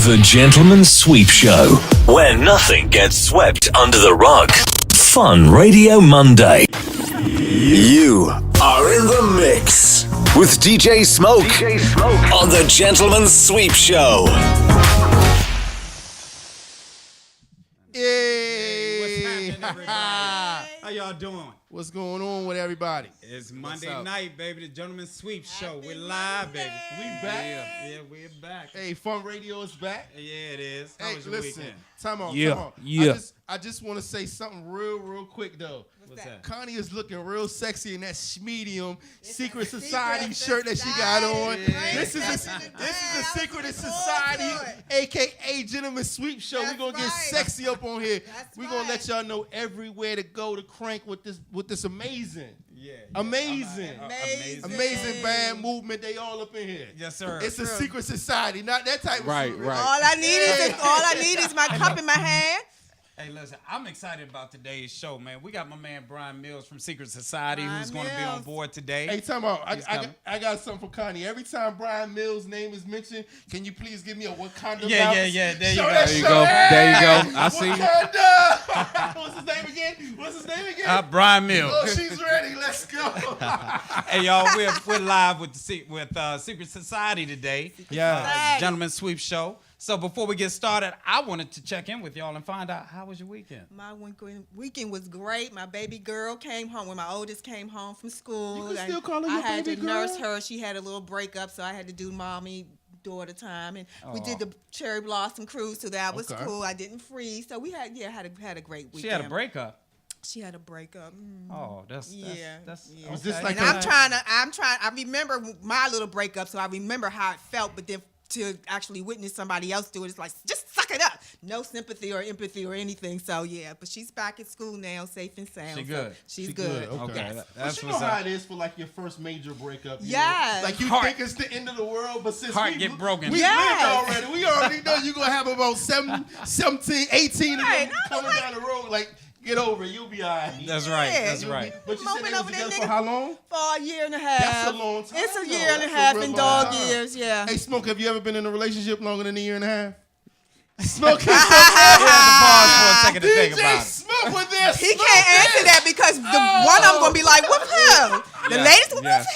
The Gentleman's Sweep Show, where nothing gets swept under the rug. Fun Radio Monday. You are in the mix with DJ Smoke, on The Gentleman's Sweep Show. Hey, what's happening, everybody? How y'all doing? What's going on with everybody? It's Monday night, baby. The Gentleman's Sweep Show. We're live, baby. We back. Yeah, we're back. Hey, Fun Radio is back. Yeah, it is. How Hey, was your listen. weekend? Time out. Yeah. I just want to say something real quick though. What's that? Connie is looking real sexy in that medium Secret Society shirt that she got on. Yeah. This is a Secret Society, aka Gentleman Sweep Show. We're gonna get sexy up on here. We're gonna let y'all know everywhere to go to crank with this amazing. Yeah. Amazing band movement. They all up in here. Yes, sir. It's a secret society, not that type of Right, secret. right. All I need is my cup in my hand. Hey, listen, I'm excited about today's show, man. We got my man Brian Mills from Secret Society who's going to be on board today. Hey, time out. I got something for Connie. Every time Brian Mills' name is mentioned, can you please give me a Wakanda Yeah. bounce? There you Show go. that There you show. go. Hey! There you go. I see you. Wakanda! What's his name again? Brian Mills. Oh, she's ready. Let's go. Hey, y'all, we're live with Secret Society today. Yeah. Gentleman's Sweep Show. So before we get started, I wanted to check in with y'all and find out how was your weekend. My weekend was great. My baby girl came home when my oldest came home from school. You can still call her your I had baby to nurse girl? her. She had a little breakup, so I had to do mommy daughter time, and we did the cherry blossom cruise, so that was Okay. cool. I didn't freeze, so we had a great weekend. She had a breakup. She had a breakup. Oh, that's Yeah. Was this like And I remember my little breakup, so I remember how it felt, but then to actually witness somebody else do it, it's like, just suck it up. No sympathy or empathy or anything. So, yeah, but she's back at school now, safe and sound. She good. She's good. Okay. That's But you know what's how up. it is for like your first major breakup. You Yes. know? Like you Heart. think it's the end of the world, but since Heart we get broken. we Yes. lived already. We already know you're going to have about 17, 18 of Right. them coming down the road. Like, get over it. You'll be all right. That's right. Yeah. That's right. But you said Moment they was over there, together for nigga. how long? For a year and a half. That's a long time, It's a though. year and a That's a half real in long dog time. years, yeah. Hey, Smoke, have you ever been in a relationship longer than a year and a half? Smoke, Pause for a second to think DJ about it. Smoke with this. He can't answer that because one of them going to be like, with who? The Yes, ladies with yes. him.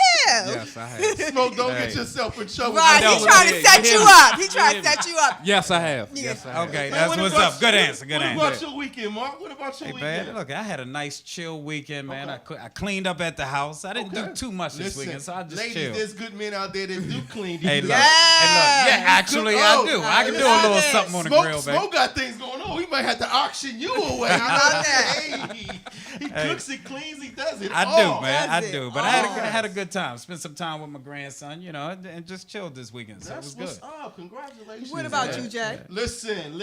Yes, I have. Smoke, don't Hey. get yourself in trouble. Right, No, he trying to yeah, set yeah. you up. He trying Yeah. to set you up. Yes, I have. Yeah. Yes, I have. Okay, Man, that's what what's about up. Good you? answer. Good What answer. about your weekend, Mark? What about your Hey, weekend? man, look, I had a nice chill weekend, man. Okay. I cleaned up at the house. I didn't do too much this Listen, weekend, so I just ladies, chilled. there's good men out there that do clean. Hey, look. Yes. Hey, look. Yeah, actually, I do. I can do a little something on the grill, baby. Smoke got things going on. We might have to auction you away. How about that? Hey, he cooks, he cleans, he does it I all. do, man. I That's do. it. But I Oh. had a good time. Spent some time with my grandson, you know, and just chilled this weekend. So That's it was what's good. up. Congratulations. What about man. you, Jay? Listen.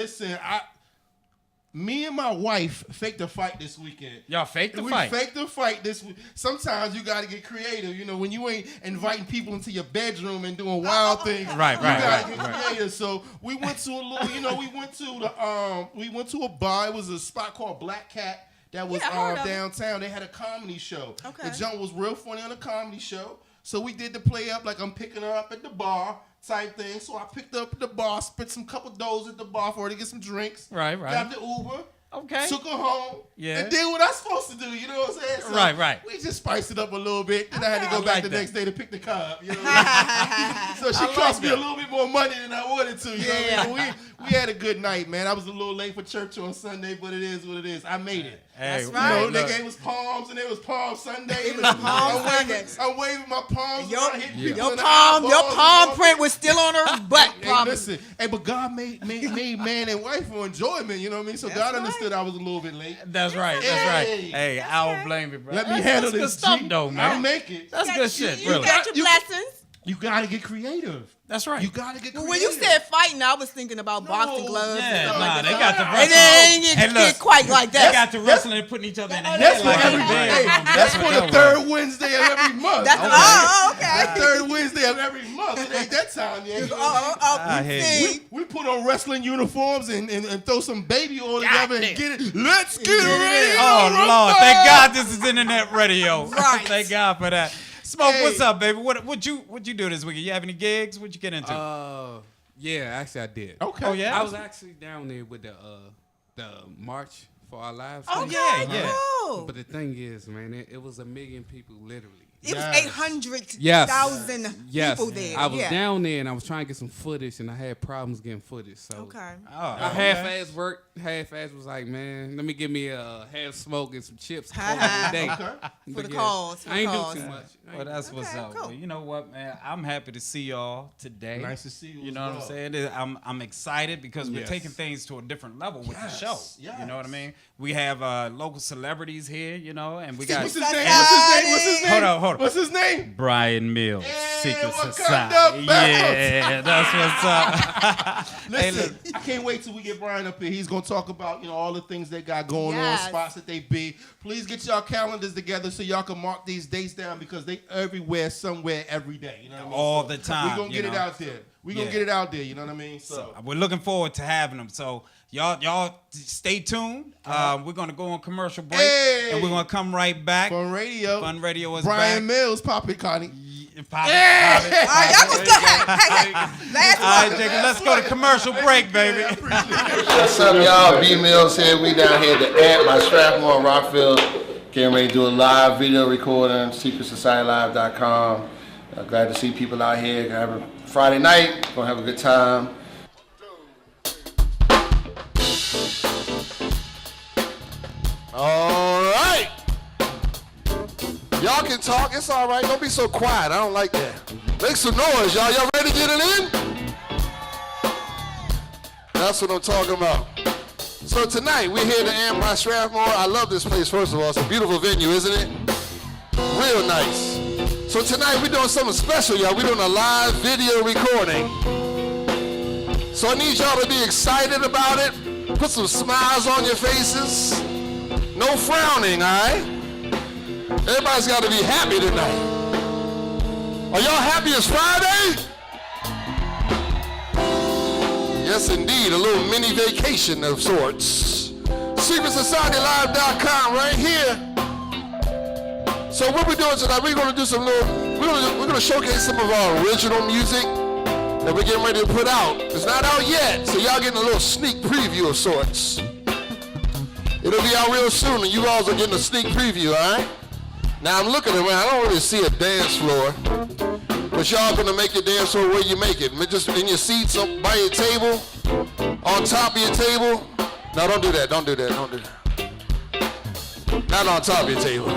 Me and my wife faked a fight this weekend. Y'all faked the We fight. faked the fight this week. Sometimes you got to get creative. You know, when you ain't inviting people into your bedroom and doing wild things. Right, You gotta right. get creative. So we went to a little. You know, we went to a bar. It was a spot called Black Cat that was Yeah, I heard of it. downtown. They had a comedy show. Okay. The jump was real funny on the comedy show. So we did the play up like I'm picking her up at the bar type thing. So I picked her up at the bar, spent some couple doughs at the bar for her to get some drinks. Right, right. Got the Uber. Okay. Took her home. Yeah. And did what I supposed to do. You know what I'm saying? So Right. We just spiced it up a little bit. Then I had to go I back like the that. next day to pick the car up. You know what I mean? So she like cost me that. a little bit more money than I wanted to. You know what I mean? We had a good night, man. I was a little late for church on Sunday, but it is what it is. I made it. Hey, That's You right. know, look. they gave us palms, and it was Palm Sunday. It was Palm Sunday. I'm waving my palms. Your around, hitting people your in the palm eyeballs, print was still on her butt. Hey, Promise. listen. Hey, but God made man and wife for enjoyment. You know what I mean? So That's God right. understood I was a little bit late. That's right. That's Hey. right. Hey, I don't blame you, bro. Let me handle that's this. good stuff, G. though, I'll man. make it. That's good shit, You really. got your You- blessings. You gotta get creative. That's right. You gotta get But creative. when you said fighting, I was thinking about boxing No, gloves. Yeah, and stuff nah, like they that. got the And wrestling. they ain't Hey, get look, quite like They that. got to wrestling and putting each other in the That's head for like every that. hey, that's for the third Wednesday of every month. That's Okay. okay. The third Wednesday of every month. It ain't that time yet. I hear you. see, We put on wrestling uniforms and throw some baby oil together and damn. get it. Let's get it ready. Oh, to Lord. rumble. Thank God this is internet radio. Right. Thank God for that. Smoke, Hey. what's up, baby? What'd you do this weekend? You have any gigs? What'd you get into? Yeah, actually I did. Okay. Oh, yeah? I was actually down there with the March for Our Lives. Oh, thing. yeah. Cool. But the thing is, man, it was 1 million people literally. It was Yes. 800,000 people there. I was down there and I was trying to get some footage and I had problems getting footage. So Okay. I half-ass worked. Half-ass was like, man, let me give me a half smoke and some chips. Call it a day. For the But cause. I ain't do too much. Well, that's what's up. cool. Well, you know what, man? I'm happy to see y'all today. Nice to see you. You know what I'm saying? I'm excited because we're Yes. taking things to a different level with the Yes, show. yes. You know what I mean? We have local celebrities here, you know, and we got What's his name? What's his name? Hold on. What's his name? Brian Mills, Yeah, Secret Wakanda Society. bounce. Yeah, that's what's up. Listen, I can't wait till we get Brian up here. He's gonna talk about all the things they got going on, Yes. spots that they be. Please get y'all calendars together so y'all can mark these dates down because they everywhere, somewhere, every day. You know what I mean? All So the time, we gonna you get it know? out there. We gonna Yeah. get it out there. You know what I mean? So we're looking forward to having them. So y'all stay tuned. We're gonna go on commercial break, Hey. and we're gonna come right back. Fun Radio. Fun Radio is Brian back. Mills, pop it, Connie. Pop it. All right, that was good. Hey, last All right, one. Jacob, let's go to commercial break, baby. What's up, y'all? B Mills here. We down here at the Amp by Strathmore, Rockville. Getting ready to do a live video recording, secretsociety.live.com. Glad to see people out here. Gonna have a Friday night. Gonna have a good time. All right. Y'all can talk. It's all right. Don't be so quiet. I don't like that. Make some noise, y'all. Y'all ready to get it in? That's what I'm talking about. So tonight, we're here to Amp by Strathmore. I love this place, first of all. It's a beautiful venue, isn't it? Real nice. So tonight, we're doing something special, y'all. We're doing a live video recording. So I need y'all to be excited about it. Put some smiles on your faces. No frowning, all right? Everybody's got to be happy tonight. Are y'all happy it's Friday? Yes, indeed, a little mini vacation of sorts. SecretSocietyLive.com right here. So what we're doing tonight, we're gonna do some we're gonna showcase some of our original music that we're getting ready to put out. It's not out yet, so y'all getting a little sneak preview of sorts. It'll be out real soon, and you all are getting a sneak preview, all right? Now I'm looking around, I don't really see a dance floor. But y'all gonna make your dance floor where you make it. Just in your seats, up by your table, on top of your table. No, don't do that, don't do that, don't do that. Not on top of your table.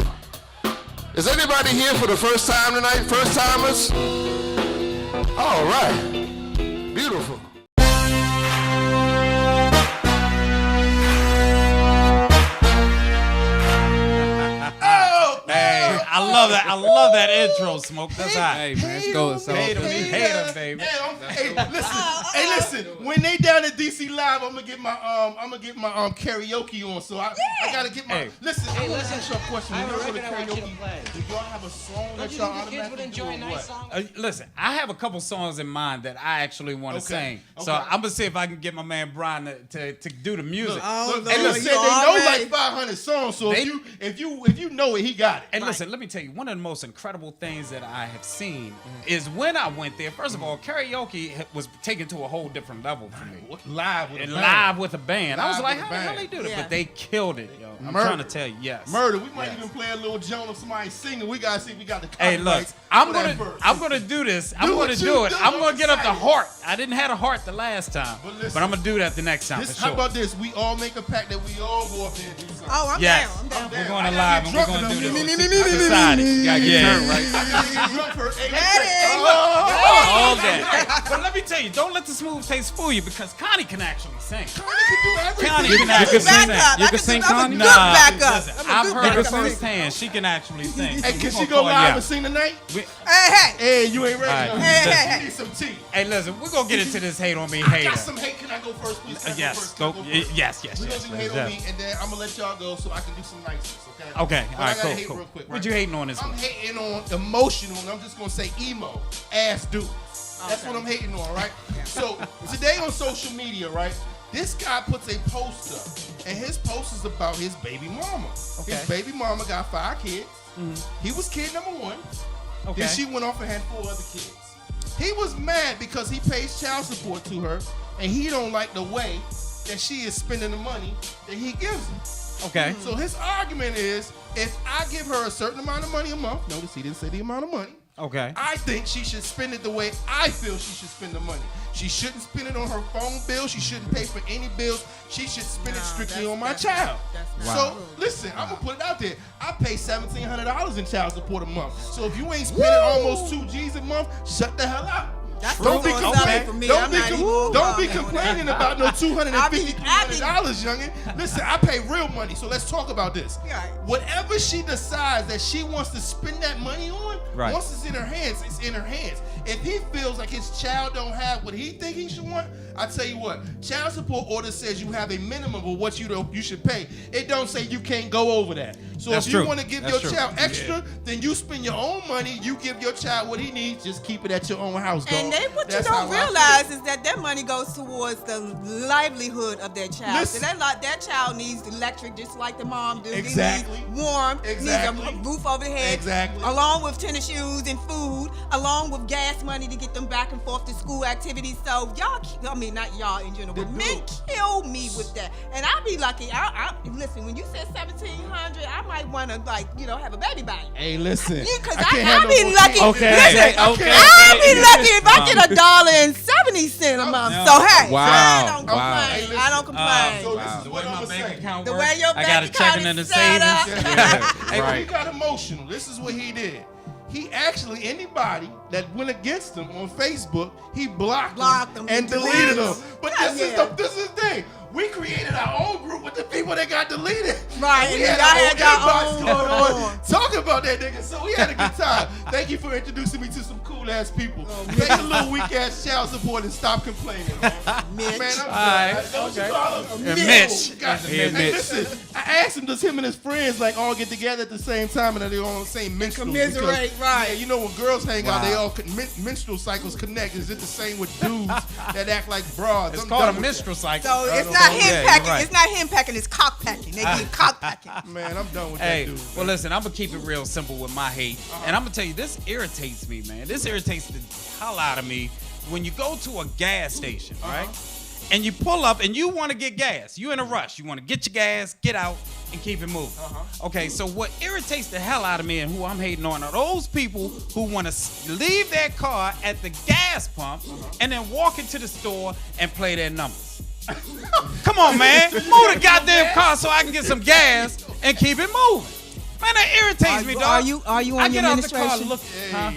Is anybody here for the first time tonight? First timers? All right, beautiful. Hey, I love that. I love that intro, Smoke. That's hot. Hey, man, let's go. So, Hate him, hate him, baby. Hey, listen. When they down at DC Live, I'm gonna get my karaoke on. So I gotta get my. Hey. Listen, I want to ask you a question. I have When a y'all go to record I want you to karaoke, play. do y'all have a song Don't that you y'all think the kids would automatically enjoy do a or nice what? song? Listen, I have a couple songs in mind that I actually want to Okay, sing. So okay. I'm gonna see if I can get my man Brian to do the music. Look, no, they you said they know already- like 500 songs. So They- if you know it, he got it. And listen, let me tell you, one of the most incredible things that I have seen is when I went there. First of all, karaoke was taken to a whole different level for me. Live with a And band. live with a band. I was Live like, with a how the hell band. they do that? Yeah. But they killed it, yo. I'm Murder. trying to tell you, yes. Murder. We might Yes. even play a little Joan of somebody singing. We gotta see if we got the Hey, copyright look, I'm for that gonna verse. do this. I'm Do gonna what you do it. do. I'm gonna I'm get up the excited. heart. I didn't have a heart the last time, But listen, but I'm gonna do that the next time This, for how sure. about this? We all make a pact that we all go up there and do something. Oh, I'm Yes. down. I'm down. We're going I to gotta live get and we're drunk gonna do enough. this. Secret Society. gotta get Yeah. turned right. All that. But let me tell you, don't let the smooth taste fool you because Connie can actually sing. Connie You can can actually sing. sing. You can sing, Connie? Good backup. Listen, I'm a I've good heard her backup. firsthand. She can actually sing. Hey, So can we're she gonna go call you live out. and sing tonight? We- Hey, Hey, you ain't ready. All right. though. Hey. You need some tea. Hey, listen, we're gonna get into this hate on me I hater. got some hate. Can I go first, please? Can I Yes, first? go. Can I first? Yes. We're gonna do hate on me, and then I'm gonna let y'all go so I can do some niceness. Okay. Okay. But All I right. gotta Cool. hate Cool. real quick, What right? you hating on this I'm one? hating on emotional, and I'm just gonna say emo ass dudes. That's what I'm hating on, right? So today on social media, right? This guy puts a post up, and his post is about his baby mama. Okay. His baby mama got 5 kids. He was kid number 1. Okay. Then she went off and had 4 other kids. He was mad because he pays child support to her, and he don't like the way that she is spending the money that he gives her. Okay. So his argument is, if I give her a certain amount of money a month, notice he didn't say the amount of money. Okay. I think she should spend it the way I feel she should spend the money. She shouldn't spend it on her phone bill. She shouldn't pay for any bills. She should spend it strictly on my child. So listen, I'm gonna put it out there. I pay $1,700 in child support a month. So if you ain't spending almost 2 G's a month, shut the hell up. That's Don't be complaining. for me. Don't be complaining about no $250, I $300, youngin. Listen, I pay real money, so let's talk about this. Right. Whatever she decides that she wants to spend that money on, Right. once it's in her hands, it's in her hands. If he feels like his child don't have what he think he should want, I tell you what, child support order says you have a minimum of what you should pay. It don't say you can't go over that. So That's if you true. want to give That's your true. child extra, then you spend your own money. You give your child what he needs. Just keep it at your own house, dog. And then what That's you how don't I realize is that their money goes towards the livelihood of their child. Listen. So that child needs electric just like the mom do. Exactly. They need warm, Exactly. needs a roof over their head. Exactly. Along with tennis shoes and food, along with gas money to get them back and forth to school activities. So not y'all in general, but men kill me with that. And I be lucky. Listen, when you said 1,700, I might want to have a baby by you. Hey, listen. Because I can't I have be no more lucky. kids. Okay, Listen, okay. I'll be lucky if I get $1.70 a month. No. So hey, Wow. I don't complain. Wow. Hey, listen. I don't complain. So this is The what way I'm my gonna bank say. account The works, way your I got bank a checking account and a is set up. savings. Hey, when he Right. got emotional, this is what he did. He actually, anybody that went against him on Facebook, he blocked them and deleted them. But this is the thing. We created our own group with the people that got deleted. Right, We and had y'all our had y'all inbox own going going on, on. talking about that nigga. So we had a good time. Thank you for introducing me to some cool ass people. Take a little weak ass child support and stop complaining. Mitch. Man, I'm right, Don't okay. you call him? And Mitch. God, Yeah, hey, Mitch. listen, I asked him, does him and his friends all get together at the same time and are they all on the same menstrual? Commiserate, right. Yeah, you know when girls hang out, Wow. they all menstrual cycles connect. Is it the same with dudes that act like bras? It's I'm called done a with menstrual cycle. So it's don't not know. him Yeah, you're packing. right. It's not him packing. It's cock packing. They get cock packing. that. Man, I'm done with Hey, that dude. well, listen, I'm gonna keep it real simple with my hate, and I'm gonna tell you, this irritates me, man. This irritates the hell out of me when you go to a gas station, right? And you pull up and you want to get gas. You in a rush. You want to get your gas, get out, and keep it moving. Okay, so what irritates the hell out of me and who I'm hating on are those people who want to leave their car at the gas pump and then walk into the store and play their numbers. Come on, man. Move the goddamn car so I can get some gas and keep it moving. Man, that irritates me, dog. Are you I on get your out the car, administration? look,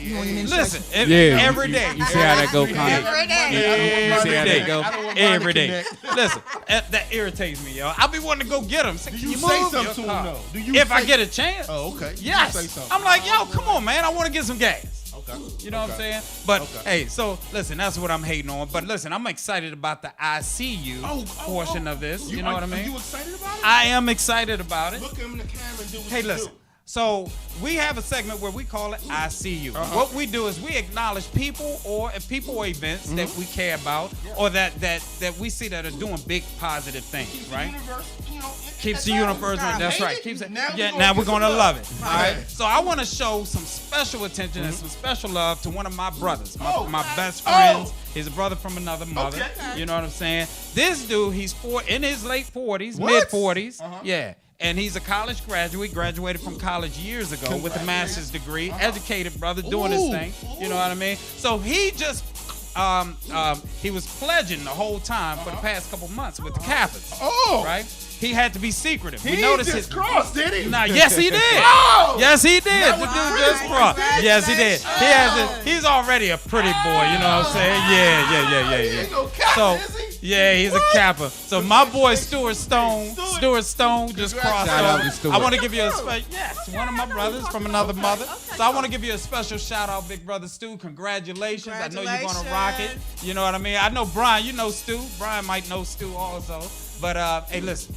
You on your listen, administration? Yeah. every day. You see how that go, Connie? Every day. Every day. I don't want mine to Every day. connect. Listen, that irritates me, yo. I be wanting to go get them. Do you say something to him, though? Do you If I say- get a chance. Oh, okay. You Yes. say something. I'm like, yo, come on, man. I want to get some gas. Okay. You know what I'm Okay. saying? But Okay. hey, so listen, that's what I'm hating on. But listen, I'm excited about the I see you portion of this. You know what I Are mean? you excited about it? I am excited about it. Look him in the camera and do what Hey, you listen. do. So we have a segment where we call it I See You. What we do is we acknowledge people or events that we care about or that we see that are doing big positive things, right? Keeps the universe. That's right. Keeps it. Now we're gonna love it. All right. So I want to show some special attention and some special love to one of my brothers, my best friends. He's a brother from another mother. Okay. You know what I'm saying? This dude, he's in his late 40s, What? mid 40s. Yeah. And he's a college graduate, graduated from college years ago with a master's degree, educated brother doing his thing. You know what I mean? So he just, he was pledging the whole time for the past couple months with the Kappas. Oh. Right? He had to be secretive. He noticed just crossed, did he? Nah, yes, he did. Oh! Yes, he did. That The was dude pretty. just crossed. Yes, he did. He has Oh. he's already a pretty boy, you know what I'm saying? Yeah. He ain't no Kappa, So, is he? yeah, he's a Kappa. So my boy Stuart Stone just crossed Shout out to over. Stuart. I want to give you a special, yes, one of my brothers from another mother. So I want to give you a special shout out, big brother Stu. Congratulations. I know you're gonna rock it. You know what I mean? I know Brian, you know Stu. Brian might know Stu also. But hey, listen.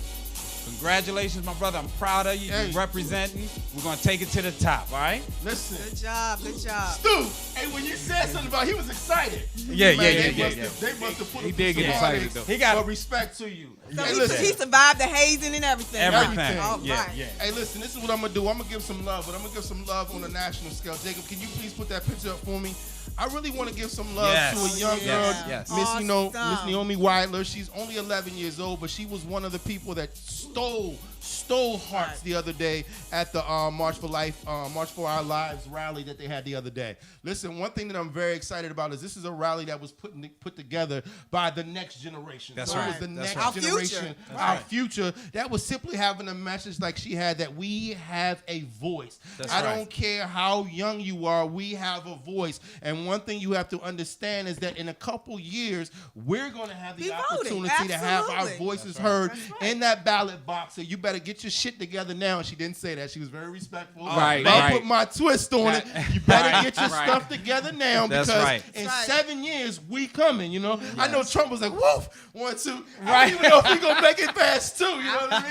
Congratulations, my brother. I'm proud of you. Hey. You're representing. We're gonna take it to the top, all right? Listen. Good job. Good job. Stu, hey, when you said something about he was excited. Yeah. They must have put He him did through get some excited, heartaches, though. He got- but respect to you. So Hey, he listen. survived the hazing and everything. Everything. All Yeah, right. yeah. Hey, listen, this is what I'm going to do. I'm going to give some love, but I'm going to give some love on a national scale. Jacob, can you please put that picture up for me? I really want to give some love Yes. to a young Yes. girl, Yes. Miss Awesome. Naomi Weidler. She's only 11 years old, but she was one of the people that stole hearts the other day at the March for Our Lives rally that they had the other day. Listen, one thing that I'm very excited about is this is a rally that was put together by the next generation. That's so right. It was the That's next right. generation, our future. That was simply having a message like she had, that we have a voice. That's I right. don't care how young you are, we have a voice. And one thing you have to understand is that in a couple years, we're going to have the Be voting. opportunity to have our Absolutely. voices heard That's right. in that ballot box. So you better get your shit together now. And she didn't say that. She was very respectful. Right, But I'll right. put my twist on it. You better get your Right. stuff together now, That's because right. in That's right. 7 years, we coming, you know. I know Trump was like, woof, 1, 2. I Right. don't even know if we going to make it past 2, you know what I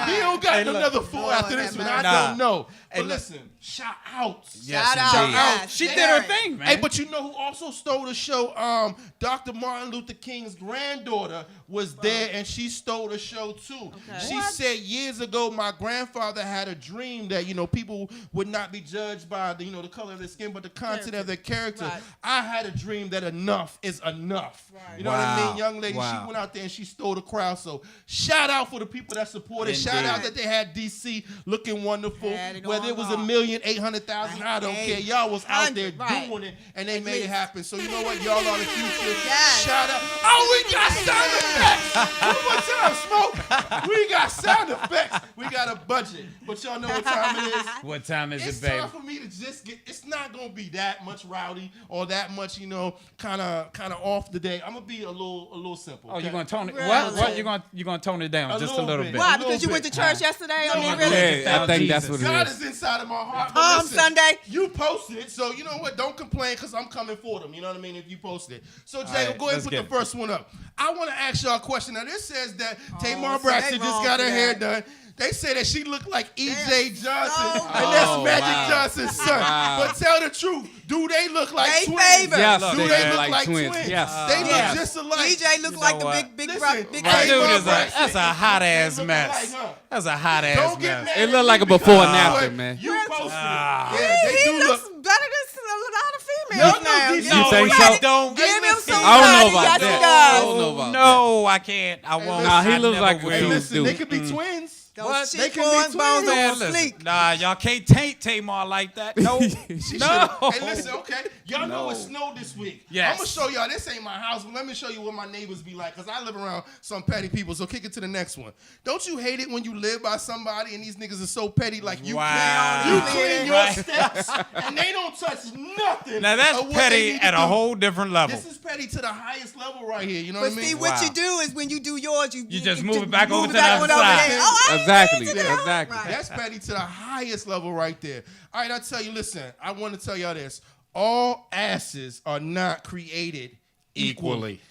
mean? He don't got another 4 after this one. I Nah. don't know. Hey, But look. listen, shout outs. Yes, Shout out. indeed. Yes. She Very. did her thing, man. Hey, but you know who also stole the show? Dr. Martin Luther King's granddaughter was there, and she stole the show too. Okay. She said years ago, my grandfather had a dream that, you know, people would not be judged by the, you know, the color of their skin, but the content of their character. Right. I had a dream that enough is enough. Right. You know what I Wow. mean? Young lady, Wow. she went out there and she stole the crowd. So shout out for the people that supported. Shout Indeed. out that they had DC looking wonderful. Had it Whether it on was lock. 1,800,000, I don't care. Y'all was out there 100, right. doing it, and they At made it least. happen. So you know what? Y'all are the future. Yes. Shout out. Oh, we got sound effects. One more time, Smoke. We got sound effects. We got a budget. But y'all know what time it is. What time is It's it, baby? time for me to just get. It's not gonna be that much rowdy or that much, you know, kind of off the day. I'm gonna be a little simple. Oh, okay? you're gonna tone it? Right. What? You're gonna tone it down A just a little little bit. bit. Why? A little Because you went to bit. church yesterday? I No, mean, I really? didn't. Yeah, I think that's Jesus. what it God is. is inside of my heart. But listen, Sunday. You posted it, so you know what? Don't complain, because I'm coming for them. You know what I mean? If you posted it. So, Jay, right, go ahead and let's put get the it. first one up. I want to ask y'all a question. Now, this says that Tamar so Braxton they just wrong got her for hair that. done. They say that she looked like E.J. They're Johnson, so and that's wrong. Magic Wow. Johnson's son. Wow. But tell the truth, do they look like They twins? favor. Yes, Do they they look look like twins? Yes. They look Yes. just alike. DJ look You like know the what? big Listen, big Right. That Hey, dude Tamar is Braxton. that's a hot ass They look mess. alike, huh? That's a hot ass Don't get mess. mad. It looked like a before and after, But man. You posted it. Ah. Yeah, they He do looks look. better than a lot of females No, no, now. these- Give You him think credit. so? Don't Give him listen. some I don't know credit. about Yes, that. he I does. don't know about No, I can't. I won't. Nah, he I looks never like a will. Hey, dude. listen, they could be twins. Those What? They can be cheekbones, twins. bones Man, on listen. sleek. Nah, y'all can't taint Tamar like that. No. She No. should've- Hey, listen, okay. Y'all know it snowed this week. Yes. I'm gonna show y'all. This ain't my house, but let me show you what my neighbors be like, because I live around some petty people. So kick it to the next one. Don't you hate it when you live by somebody and these niggas are so petty? Like you Wow. clean your Right. steps and they don't touch nothing. Now that's of what petty they need to at a do. whole different level. This is petty to the highest level right here. You know But what I see, mean? what Wow. you do is when you do yours, you just move it back over to the back other on side. there. Oh, I ain't Exactly, need to do that. exactly. Right. That's petty to the highest level right there. All right, I tell you, listen, I want to tell y'all this. All asses are not created equally.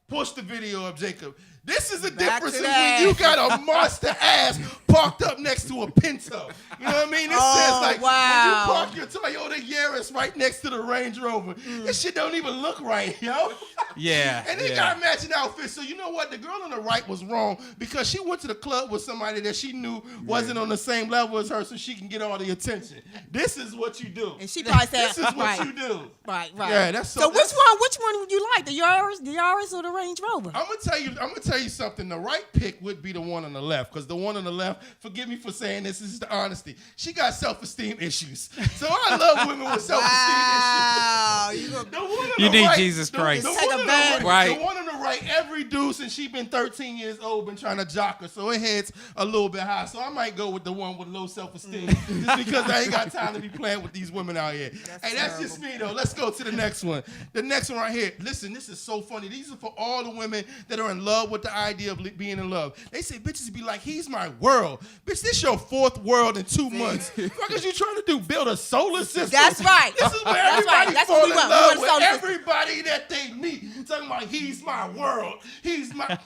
Push the video up, Jacob. This is the Back difference to in that. when you got a monster ass parked up next to a Pinto. You know what I mean? This Oh, says like wow. when you park your Toyota Yaris right next to the Range Rover. This shit don't even look right, yo. Yeah. And they yeah. got matching outfits. So you know what? The girl on the right was wrong because she went to the club with somebody that she knew wasn't on the same level as her, so she can get all the attention. This is what you do. And she probably said, This is what right, you do. right. Yeah, that's so. So which one would you like? The Yaris or the Range Rover? I'm gonna tell you something. The right pick would be the one on the left, because the one on the left, forgive me for saying this is the honesty. She got self-esteem issues. So I love women with self-esteem issues. Wow, The one on You the need right, Jesus Christ. The Take one a on the bad- right, Right. the one on the right, every dude since she been 13 years old been trying to jock her, so it heads a little bit high. So I might go with the one with low self-esteem, just because I ain't got time to be playing with these women out here. That's just me though. Let's go to the next one. The next one right here. Listen, this is so funny. These are for all the women that are in love with the idea of being in love. They say bitches be like, he's my world. Bitch, this your fourth world in 2 months. What is you trying to do? Build a solar system? That's right. This is where That's right. everybody That's fall what we in want. We love want a with solar system. everybody that they meet. Talking about he's my world. He's my.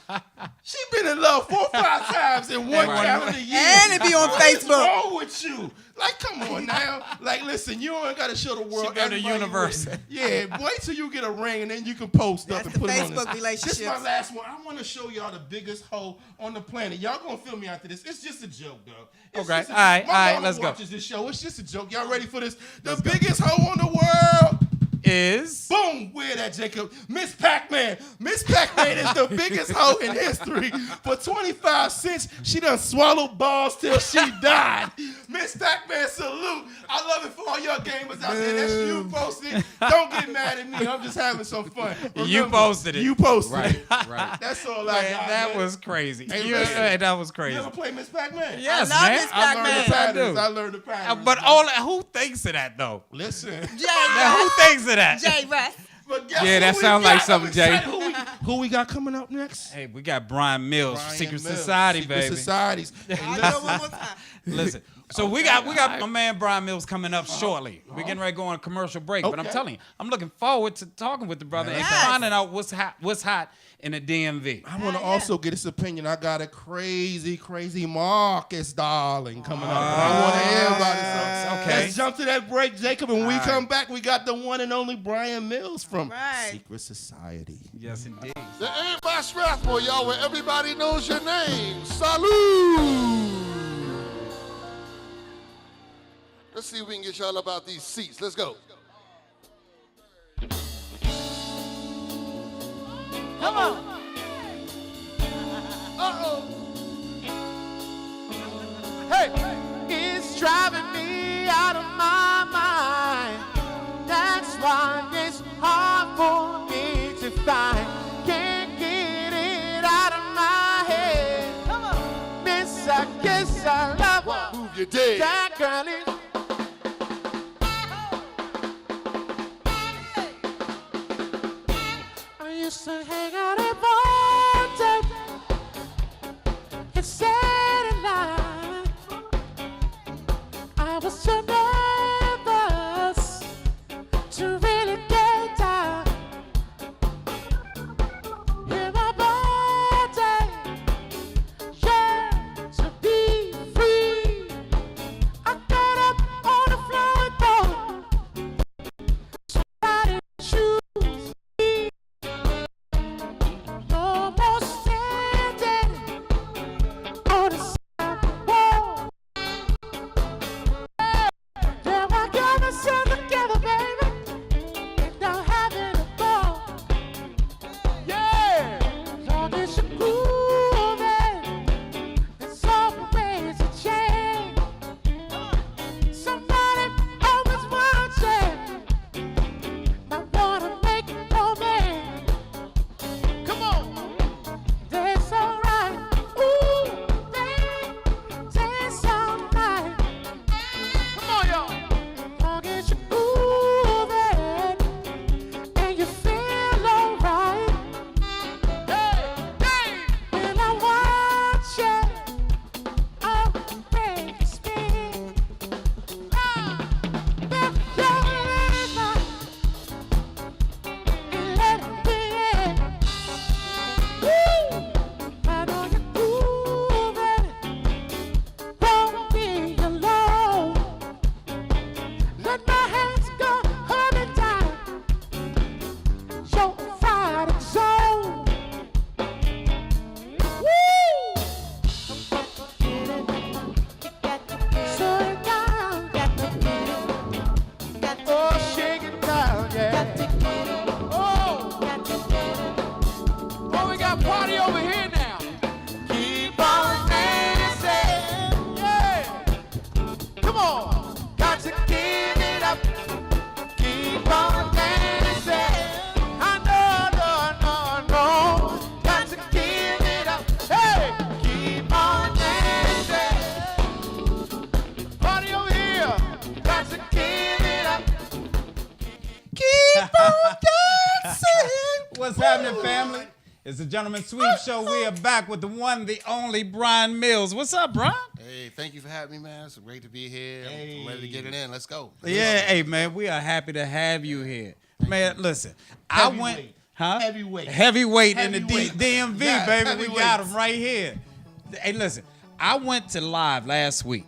She been in love 4 or 5 times in one calendar year. And it be on What is Facebook. wrong with you? Like, come on now. Like, listen, you ain't got to show the world. She go to everybody you universe. with. Yeah, wait till you get a ring and then you can post up That's and the put it on Facebook this. relationships. This is my last one. I want to show y'all the biggest hoe on the planet. Y'all gonna feel me after this. It's just a joke, though. It's Okay. just a- All right, my all right, mama let's go. watches this show. It's just a joke. Y'all ready for this? The biggest hoe on the world is. Boom, wear that, Jacob. Miss Pac-Man. Miss Pac-Man is the biggest hoe in history. For 25 cents, she done swallowed balls till she died. Miss Pac-Man, salute. I love it for all y'all gamers out there. That's you posted. Don't get mad at me. I'm just having some fun. Remember, You posted it. You posted it. Right. That's all I Man, got. that man. was crazy. Hey, You- listen. hey, that was You crazy. ever play Miss Pac-Man? Yes, I love man. Miss I learned the Pac-Man. patterns. do. I learned the patterns. But all who thinks of that though? Listen. Jay Now, who Russ. thinks of that? Jay Russ. But guess Yeah, who that we sound like got? something, I'm Jay. excited. Who we got coming up next? Hey, we got Brian Mills, Brian Secret Mills, Society, Secret baby. Societies. And I know listen, one more time. Listen, so we got my man Brian Mills coming up shortly. We're getting ready to go on a commercial break, but I'm Okay. telling you, I'm looking forward to talking with the brother and Yes. finding out what's hot in the DMV. I want to also get his opinion. I got a crazy Marcus darling coming up. I want to hear about it. So Okay. let's jump to that break, Jacob. And when we come back, we got the one and only Brian Mills from Right. Secret Society. Yes, indeed. The ain't by Strathmore, y'all, where everybody knows your name. Salute! Let's see if we can get y'all up out these seats. Let's go. Come on. Hey, it's driving me out of my mind. That's why it's hard for me to find. Can't get it out of my head. Come on. Miss, I guess I love her. Move your day. That girl is. I used to hang out at Vortex. It's Saturday night. I was too nervous to really get down. Hear my body, yeah, to be free. I got up on the floor and thought somebody choose me. No more standing on the sidewalk. Yeah, I got myself together, baby, and I'm having a ball. Yeah, long as you're grooving, there's always a chance. Somebody always watching. I wanna make romance. Come on, that's alright. Ooh, that's alright. Come on, y'all. Long as you're moving and you feel alright. Hey, hey. When I watch it, I'll break your spin. Lift your legs up and let it be in. Woo! I know you're grooving, won't be alone. Let my hands go up and down your fighting zone. Woo! Slow it down, oh, shake it down, yeah. Oh, we got party over here now. Keep on dancing, yeah. Come on, got to give it up. Keep on dancing. I know. Got to give it up. Hey, keep on dancing. Party over here. Got to give it up. Keep on dancing. What's happening, family? It's the Gentleman Sweep Show. We are back with the one, the only Brian Mills. What's up, Brian? Hey, thank you for having me, man. It's great to be here. I'm ready to get it in. Let's go. Yeah, hey, man, we are happy to have you here. Man, listen, I went, Heavyweight. huh? Heavyweight. Heavyweight in the Heavyweight. DMV, Yes, baby. We heavyweights. got him right here. Hey, listen, I went to live last week,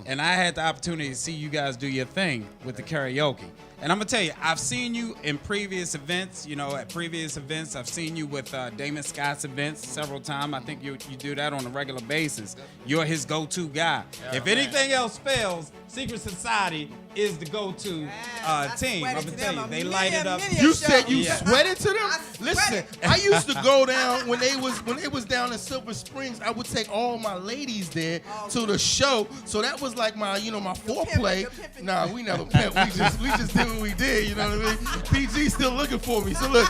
and I had the opportunity to see you guys do your thing with the karaoke. And I'm gonna tell you, I've seen you in previous events. You know, at previous events, I've seen you with Damon Scott's events several times. I think you do that on a regular basis. You're his go-to guy. If anything else fails, Secret Society is the go-to I team. sweated I'm to gonna tell them you, on they many light it a- up. many a You show. said you Yeah. sweated to them? I Listen, sweated. I used to go down when they was down in Silver Springs. I would take all my ladies there to the show. So that was like my my foreplay. you're pimping. Nah, we never pimped. We just did what we did. You know what I mean? PG still looking for me. So look,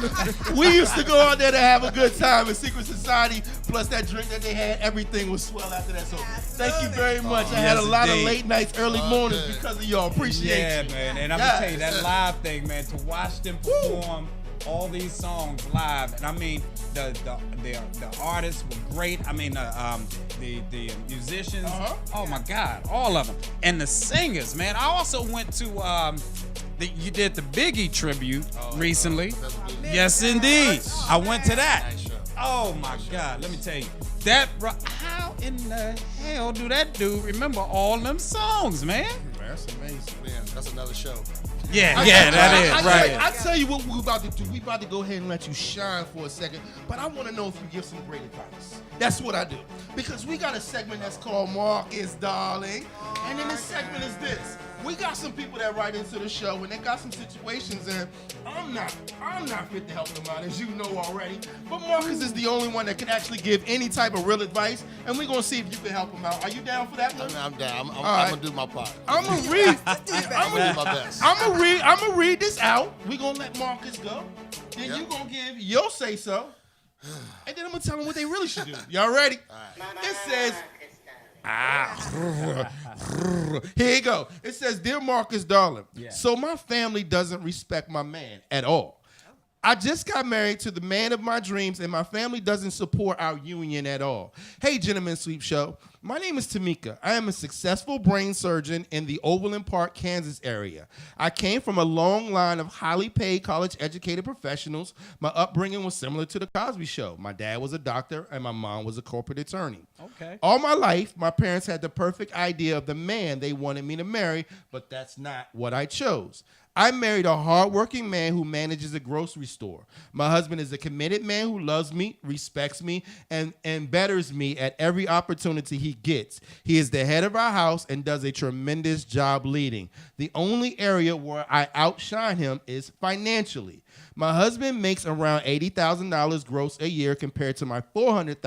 we used to go out there to have a good time in Secret Society. Plus that drink that they had, everything was swell after that. So thank you very much. I had a Yes, lot of indeed. late nights, early mornings good. because of y'all. Appreciate Yeah, you. man. And I'm gonna tell you that live thing, man. To watch them perform all these songs live, and I mean the artists were great. I mean the musicians. Oh my God, all of them, and the singers, man. I also went to you did the Biggie tribute recently. Yes, indeed. I went to that. Nice show. Oh my God, let me tell you. How in the hell do that dude remember all them songs, man? That's amazing. Man, that's another show. Yeah, that is right. I tell you what we about to do. We about to go ahead and let you shine for a second. But I want to know if you give some great advice. That's what I do. Because we got a segment that's called Marcus Darling. And then this segment is this. We got some people that write into the show and they got some situations and I'm not fit to help them out, as you know already. But Marcus is the only one that can actually give any type of real advice. And we're gonna see if you can help him out. Are you down for that one? I'm down. I'm right. gonna do my part. I'm gonna read. I'm gonna do my best. I'm gonna read this out. We're gonna let Marcus go. Then Yep. you gonna give your say so. And then I'm gonna tell them what they really should do. Y'all ready? It says, here you go. It says, Dear Marcus Darling, so my family doesn't respect my man at all. I just got married to the man of my dreams, and my family doesn't support our union at all. Hey, Gentlemen Sweep Show. My name is Tamika. I am a successful brain surgeon in the Overland Park, Kansas area. I came from a long line of highly paid college-educated professionals. My upbringing was similar to the Cosby Show. My dad was a doctor, and my mom was a corporate attorney. Okay. All my life, my parents had the perfect idea of the man they wanted me to marry, but that's not what I chose. I married a hardworking man who manages a grocery store. My husband is a committed man who loves me, respects me, and betters me at every opportunity he gets. He is the head of our house and does a tremendous job leading. The only area where I outshine him is financially. My husband makes around $80,000 gross a year compared to my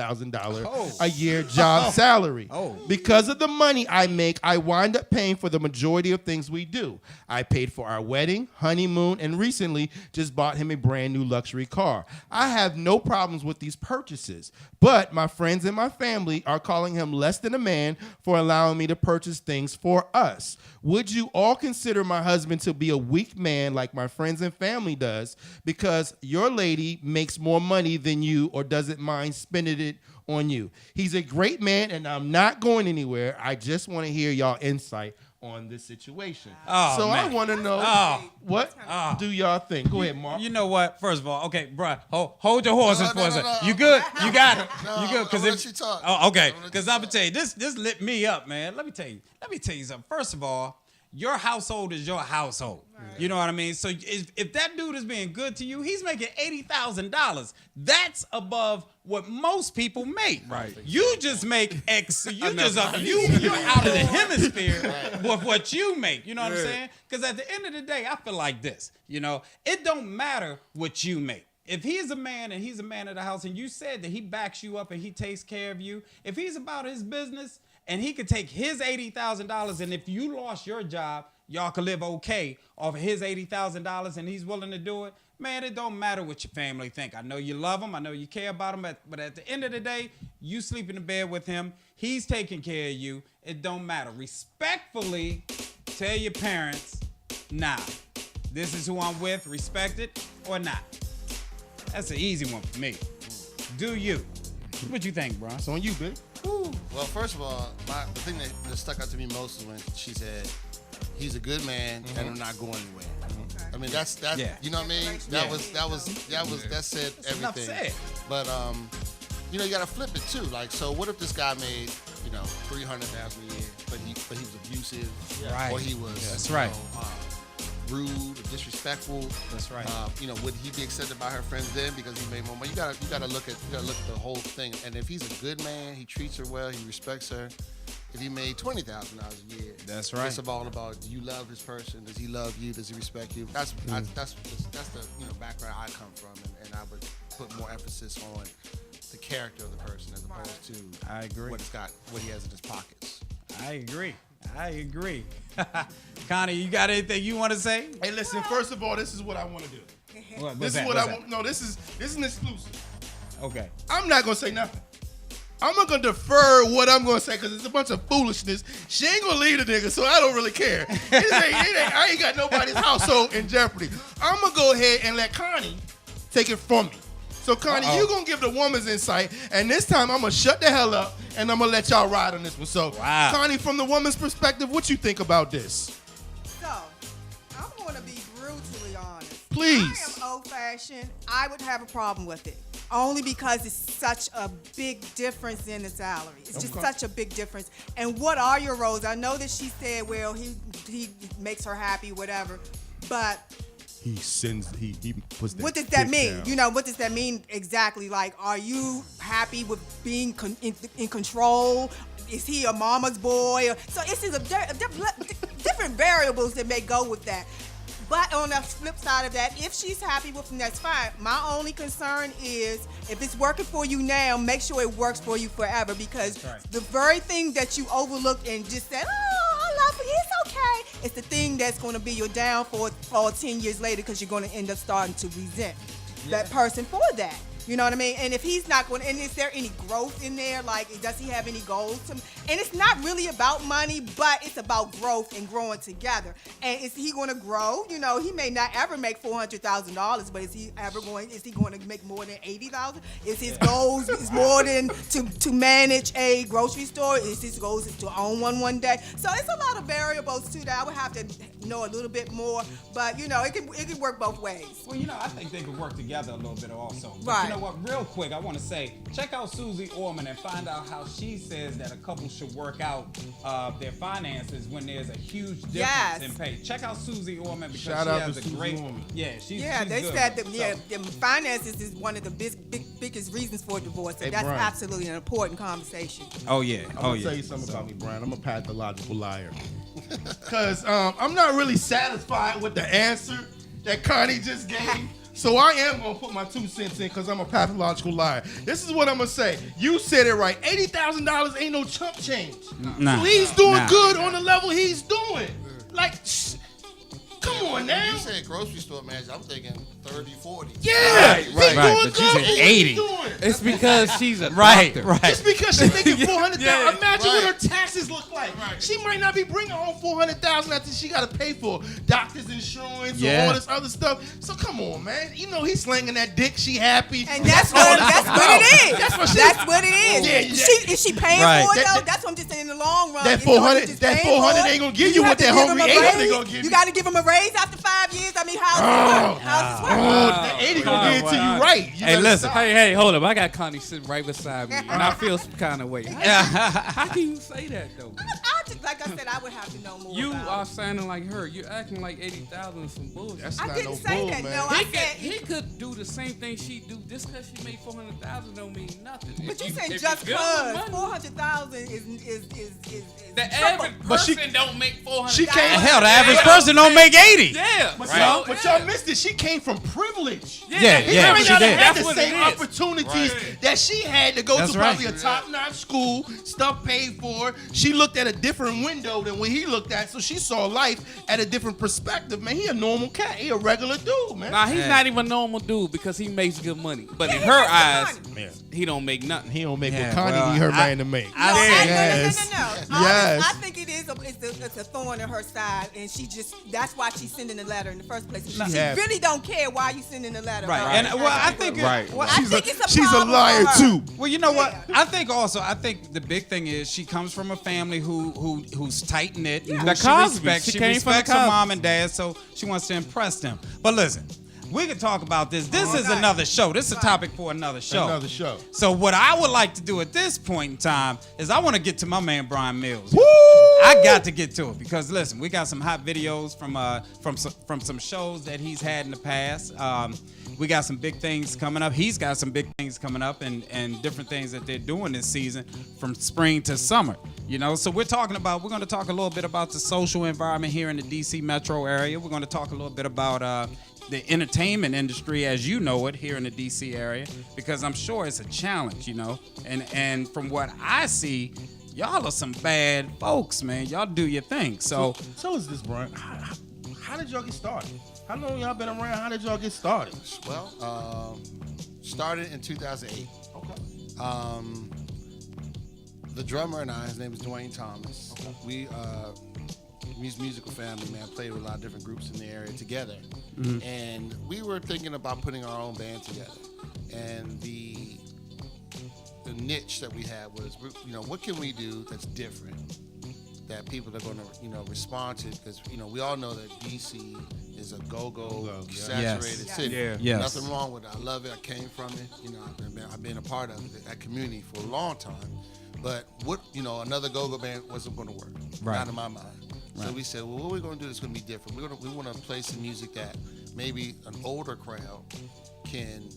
$400,000 a year job salary. Because of the money I make, I wind up paying for the majority of things we do. I paid for our wedding, honeymoon, and recently just bought him a brand new luxury car. I have no problems with these purchases, but my friends and my family are calling him less than a man for allowing me to purchase things for us. Would you all consider my husband to be a weak man like my friends and family does because your lady makes more money than you or doesn't mind spending it on you? He's a great man and I'm not going anywhere. I just want to hear y'all insight on this situation. So man. I want to know what do y'all think? Go ahead, Mark. You know what? First of all, okay, bruh, hold your horses No, for a no, second. no. You good? You got it. No, You good? I'm gonna let you talk. Oh, okay. I'm gonna let Because you I'm gonna talk. tell you, this lit me up, man. Let me tell you something. First of all, your household is your household. You know what I mean? So if that dude is being good to you, he's making $80,000. That's above what most people make. Right. You just make X. You're out of the hemisphere with what you make. You know what I'm saying? Because at the end of the day, I feel like this. You know, it don't matter what you make. If he's a man and he's a man of the house, and you said that he backs you up and he takes care of you, if he's about his business and he could take his $80,000, and if you lost your job, y'all could live okay off of his $80,000 and he's willing to do it, man, it don't matter what your family think. I know you love him. I know you care about him. But at the end of the day, you sleep in the bed with him. He's taking care of you. It don't matter. Respectfully, tell your parents, nah, this is who I'm with. Respect it or not. That's an easy one for me. Do you? What you think, bro? It's on you, bitch. Well, first of all, the thing that stuck out to me most is when she said, he's a good man and I'm not going anywhere. I mean, that's Yeah. you know what I mean? That said enough everything. said. But you gotta flip it too. Like, so what if this guy made, $300,000 a year, but he was abusive, Right. or he was That's right. Rude or disrespectful. That's right. Would he be accepted by her friends then because he made more money? You gotta look at the whole thing. And if he's a good man, he treats her well, he respects her, if he made $20,000 a year. That's right. It's all about, do you love this person? Does he love you? Does he respect you? That's the background I come from, and I would put more emphasis on the character of the person as opposed to I agree. what he has in his pockets. I agree. Connie, you got anything you want to say? Hey, listen. First of all, this is what I want to do. This is what I want. No, this is an exclusive. Okay. I'm not gonna say nothing. I'm not gonna defer what I'm gonna say because it's a bunch of foolishness. She ain't gonna leave the nigga, so I don't really care. I ain't got nobody's household in jeopardy. I'm gonna go ahead and let Connie take it from me. So Connie, you gonna give the woman's insight, and this time I'm gonna shut the hell up and I'm gonna let y'all ride on this one. So, Connie, from the woman's perspective, what you think about this? So, I'm gonna be brutally honest. Please. I am old-fashioned. I would have a problem with it. Only because it's such a big difference in the salary. It's just such a big difference. And what are your roles? I know that she said, well, he makes her happy, whatever. But he puts that. what does that mean? Down. What does that mean exactly? Like, are you happy with being in control? Is he a mama's boy? So it's just different variables that may go with that. But on the flip side of that, if she's happy with him, that's fine. My only concern is if it's working for you now, make sure it works for you forever, because the very thing that you overlooked and just said, oh, I love him, he's okay, it's the thing that's going to be your downfall 10 years later, because you're going to end up starting to resent that person for that. You know what I mean? And if he's not going, and is there any growth in there? Like, does he have any goals? And it's not really about money, but it's about growth and growing together. And is he going to grow? He may not ever make $400,000, but is he going to make more than $80,000? Is his goals is more than to manage a grocery store? Is his goals is to own one day? So it's a lot of variables too that I would have to know a little bit more. But it can work both ways. Well, I think they could work together a little bit also. But right. You know what? Real quick, I want to say, check out Susie Orman and find out how she says that a couple should work out their finances when there's a huge difference in pay. Check out Susie Orman because she has a great. She's they good. said that the finances is one of the biggest reasons for divorce. So that's Brian. absolutely an important conversation. Oh yeah. I'm gonna tell you something about me, Brian. I'm a pathological liar. Cause I'm not really satisfied with the answer that Connie just gave. So I am going to put my 2 cents in because I'm a pathological liar. This is what I'm going to say. You said it right. $80,000 ain't no chump change. Nah, so he's doing good on the level he's doing. Like, come on now. You said grocery store manager. I'm thinking 30, 40. Yeah. Right. Doing But you good. said 80. It's because she's a Right. doctor. Just because she's making $400,000, Yeah, imagine what her taxes look like. She might not be bringing home $400,000 after she got to pay for doctor's insurance or all this other stuff. So come on, man. He's slinging that dick. She happy. And that's what it is. That's what it is. Yeah. Is she paying for it though? That's what I'm just saying in the long run. That 400 ain't gonna give you what that homie 800 gonna give you. You got to give him a raise after 5 years. I mean, how's this work? That 80 gonna give it to you right. Hey, listen. Hey, hold up. I got Connie sitting right beside me, and I feel some kind of way. How can you say that though? Like I said, I would have to know more. You about are sounding like her. You're acting like 80,000 is some bullshit. That's I not didn't no say bull, that. man. No, He could do the same thing she do. Just because she made 400,000 don't mean nothing. But you said if just you build because the money- 400,000 is the average person don't make 400,000. She came. Hell, the average person don't make 80. Yeah, But right. y'all missed it. She came from privilege. Yeah, He yeah, may she not did. have had That's the what same it is. opportunities that she had to go That's to right. probably a top-notch school, stuff paid for. She looked at a different window than what he looked at, so she saw life at a different perspective. Man, he a normal cat. He a regular dude, man. Nah, he's not even a normal dude because he makes good money. But in her eyes, he don't make nothing. He don't make Yeah, what Connie well, need her I- man to make. No. Yes. Yes. I think it is. It's a thorn in her side, and that's why she's sending the letter in the first place. She really don't care why you sending the letter. Right. And I think Right. well, I think it's a She's a problem liar for her. too. Well, you know what? I think the big thing is she comes from a family who's tight knit and who The she Cosbys. respects. She She came from the respects her Cosbys. mom and dad, so she wants to impress them. But listen, We can talk about this. This is another show. This is a topic for another show. Another show. So what I would like to do at this point in time is I want to get to my man Brian Mills. Woo! I got to get to it because listen, we got some hot videos from some shows that he's had in the past. We got some big things coming up. He's got some big things coming up and different things that they're doing this season from spring to summer. You know, so we're going to talk a little bit about the social environment here in the DC metro area. We're going to talk a little bit about the entertainment industry as you know it here in the DC area, because I'm sure it's a challenge, you know. And from what I see, y'all are some bad folks, man. Y'all do your thing. So tell us this, Brian. How did y'all get started? How long y'all been around? How did y'all get started? Well, started in 2008. Okay. The drummer and I, his name is Dwayne Thomas. Okay. We, musical family, man, played with a lot of different groups in the area together. Mm-hmm. And we were thinking about putting our own band together. And the niche that we had was, you know, what can we do that's different that people are going to, respond to? Because, we all know that DC is a go-go saturated city. Yeah. Yes. Nothing wrong with it. I love it. I came from it. I've been a part of that community for a long time. But another go-go band wasn't going to work. Right. Not in my mind. Right. So we said, well, what are we going to do that's going to be different? We want to play some music that maybe an older crowd can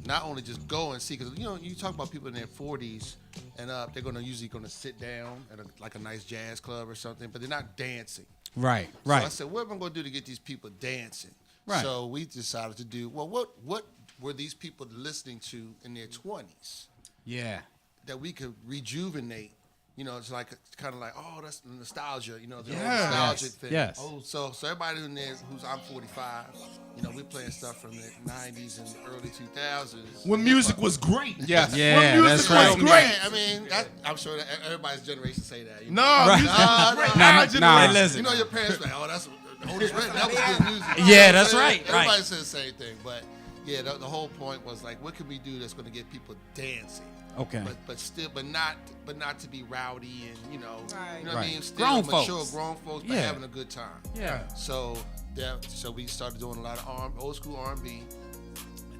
not only just go and see, because you talk about people in their 40s and up, they're usually going to sit down at a nice jazz club or something, but they're not dancing. Right. So I said, what am I going to do to get these people dancing? Right. So we decided to do, well, what were these people listening to in their 20s? Yeah. That we could rejuvenate. It's kind of like, oh, that's nostalgia, the nostalgic thing. Yes. Oh, so everybody in there I'm 45, we're playing stuff from the 90s and early 2000s. When music was great. Yes. Yeah, when music that's was right. great. I'm sure that everybody's generation say that. No, Right. music was great. Nah, Our nah, generation. listen. Your parents like, oh, that's Otis Redding. That was good music. Yeah, that's right. Everybody says the same thing, but yeah, the whole point was like, what can we do that's going to get people dancing? Okay. But not to be rowdy and Right. what I mean? Still Grown mature, folks. grown folks, but Yeah. having a good time. Yeah. So we started doing a lot of old school R&B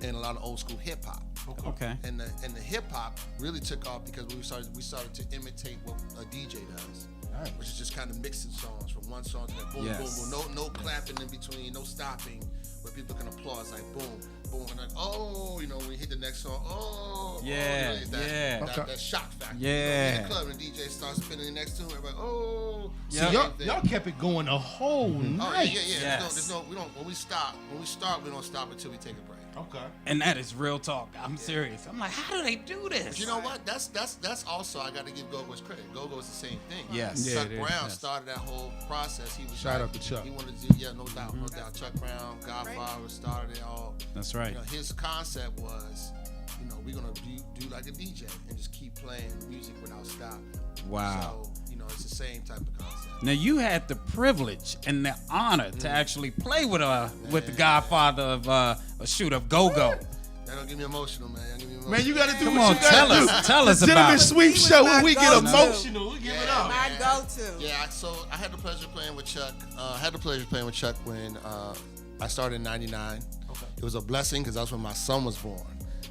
and a lot of old school hip hop. Okay. And the hip hop really took off because we started to imitate what a DJ does. Right. Which is just kind of mixing songs from one song to that boom, Yes. boom, boom. No clapping in between, no stopping, where people can applaud. It's like boom, boom, and like, oh, when we hit the next song, oh, Yeah, that shock factor. Yeah. In the club and the DJ starts spinning the next tune, everybody, oh. Yeah. So y'all kept it going a whole night. Yeah. Yes. There's no, when we start, we don't stop until we take a break. Okay. And that is real talk. I'm serious. I'm like, how do they do this? But you know what? That's also, I got to give Go-Go's credit. Go-Go is the same thing. Yes. Chuck Yeah, it is. Brown Yes. started that whole process. He was Shout out to Chuck. He wanted to do, no doubt. Chuck Brown, Godfather started it all. That's right. His concept was, we're gonna do like a DJ and just keep playing music without stopping. Wow. So it's the same type of concept. Now you had the privilege and the honor to actually play with the Godfather of Go-Go. That don't get me emotional, man. Man, you gotta do Come what on, you gotta do. tell us The about Gentleman it. Sweep He was Show my when we get go-to. emotional. We give it up. My go-to. Yeah, so I had the pleasure of playing with Chuck. When I started in '99. Okay. It was a blessing because that's when my son was born.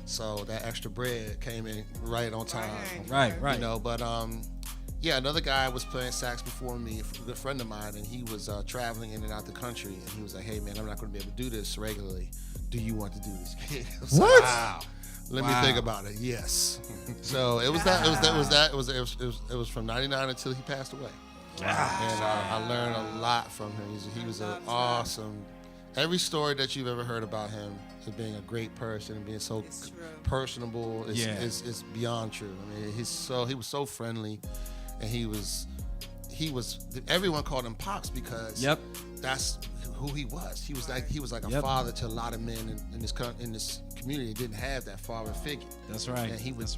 So that extra bread came in right on time. Right. But another guy was playing sax before me, a good friend of mine, and he was traveling in and out the country, and he was like, hey man, I'm not going to be able to do this regularly. Do you want to do this gig? What? Wow. Let me think about it. Yes. So it was from '99 until he passed away. Wow. And I learned a lot from him. He was an awesome. Every story that you've ever heard about him as being a great person and being so personable is beyond true. I mean, he was so friendly, and he was everyone called him Pops because that's who he was. He was like a father to a lot of men in this community that didn't have that father figure. That's right. And he was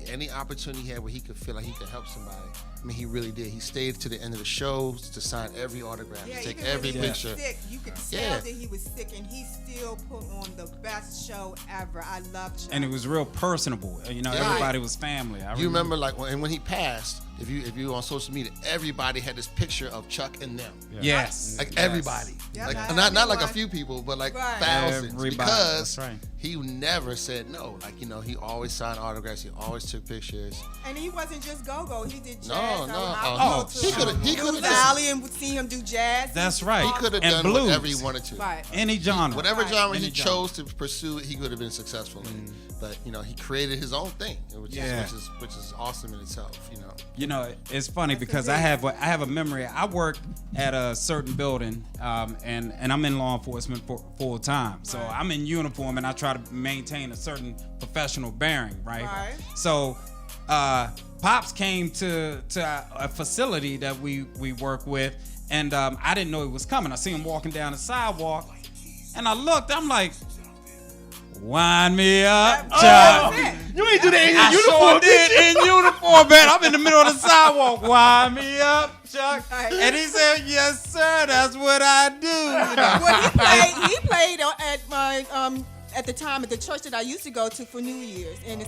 any opportunity he had where he could feel like he could help somebody. I mean, he really did. He stayed to the end of the shows to sign every autograph, to take every picture. Sick, you could tell that he was sick, and he still put on the best show ever. I love Chuck. And it was real personable. Everybody was family. You remember when he passed, if you on social media, everybody had this picture of Chuck and them. Yes. Like everybody. Yeah, Like that's not like a everyone. few people, but like Right. thousands. Everybody. Because That's right. he never said no. Like, he always signed autographs. He always took pictures. And he wasn't just go-go. He did jazz. No, no. He coulda Blue done- Valley and see him do jazz. That's right. He could have And done blues. whatever he wanted to. Right. Any genre. Whatever Right. genre he Any genre. chose to pursue, he could have been successful in. But he created his own thing, which is awesome in itself. It's funny because I have a memory. I work at a certain building, and I'm in law enforcement full time. So I'm in uniform, and I try to maintain a certain professional bearing, right? Right. So, Pops came to a facility that we work with, and I didn't know he was coming. I see him walking down the sidewalk, and I looked. I'm like, wind me up, Chuck. You ain't do that in your I uniform, sure did in uniform, man. I'm in the middle of the sidewalk. Wind me up, Chuck. And he said, "Yes, sir. That's what I do." Well, he played at my at the time at the church that I used to go to for New Year's, and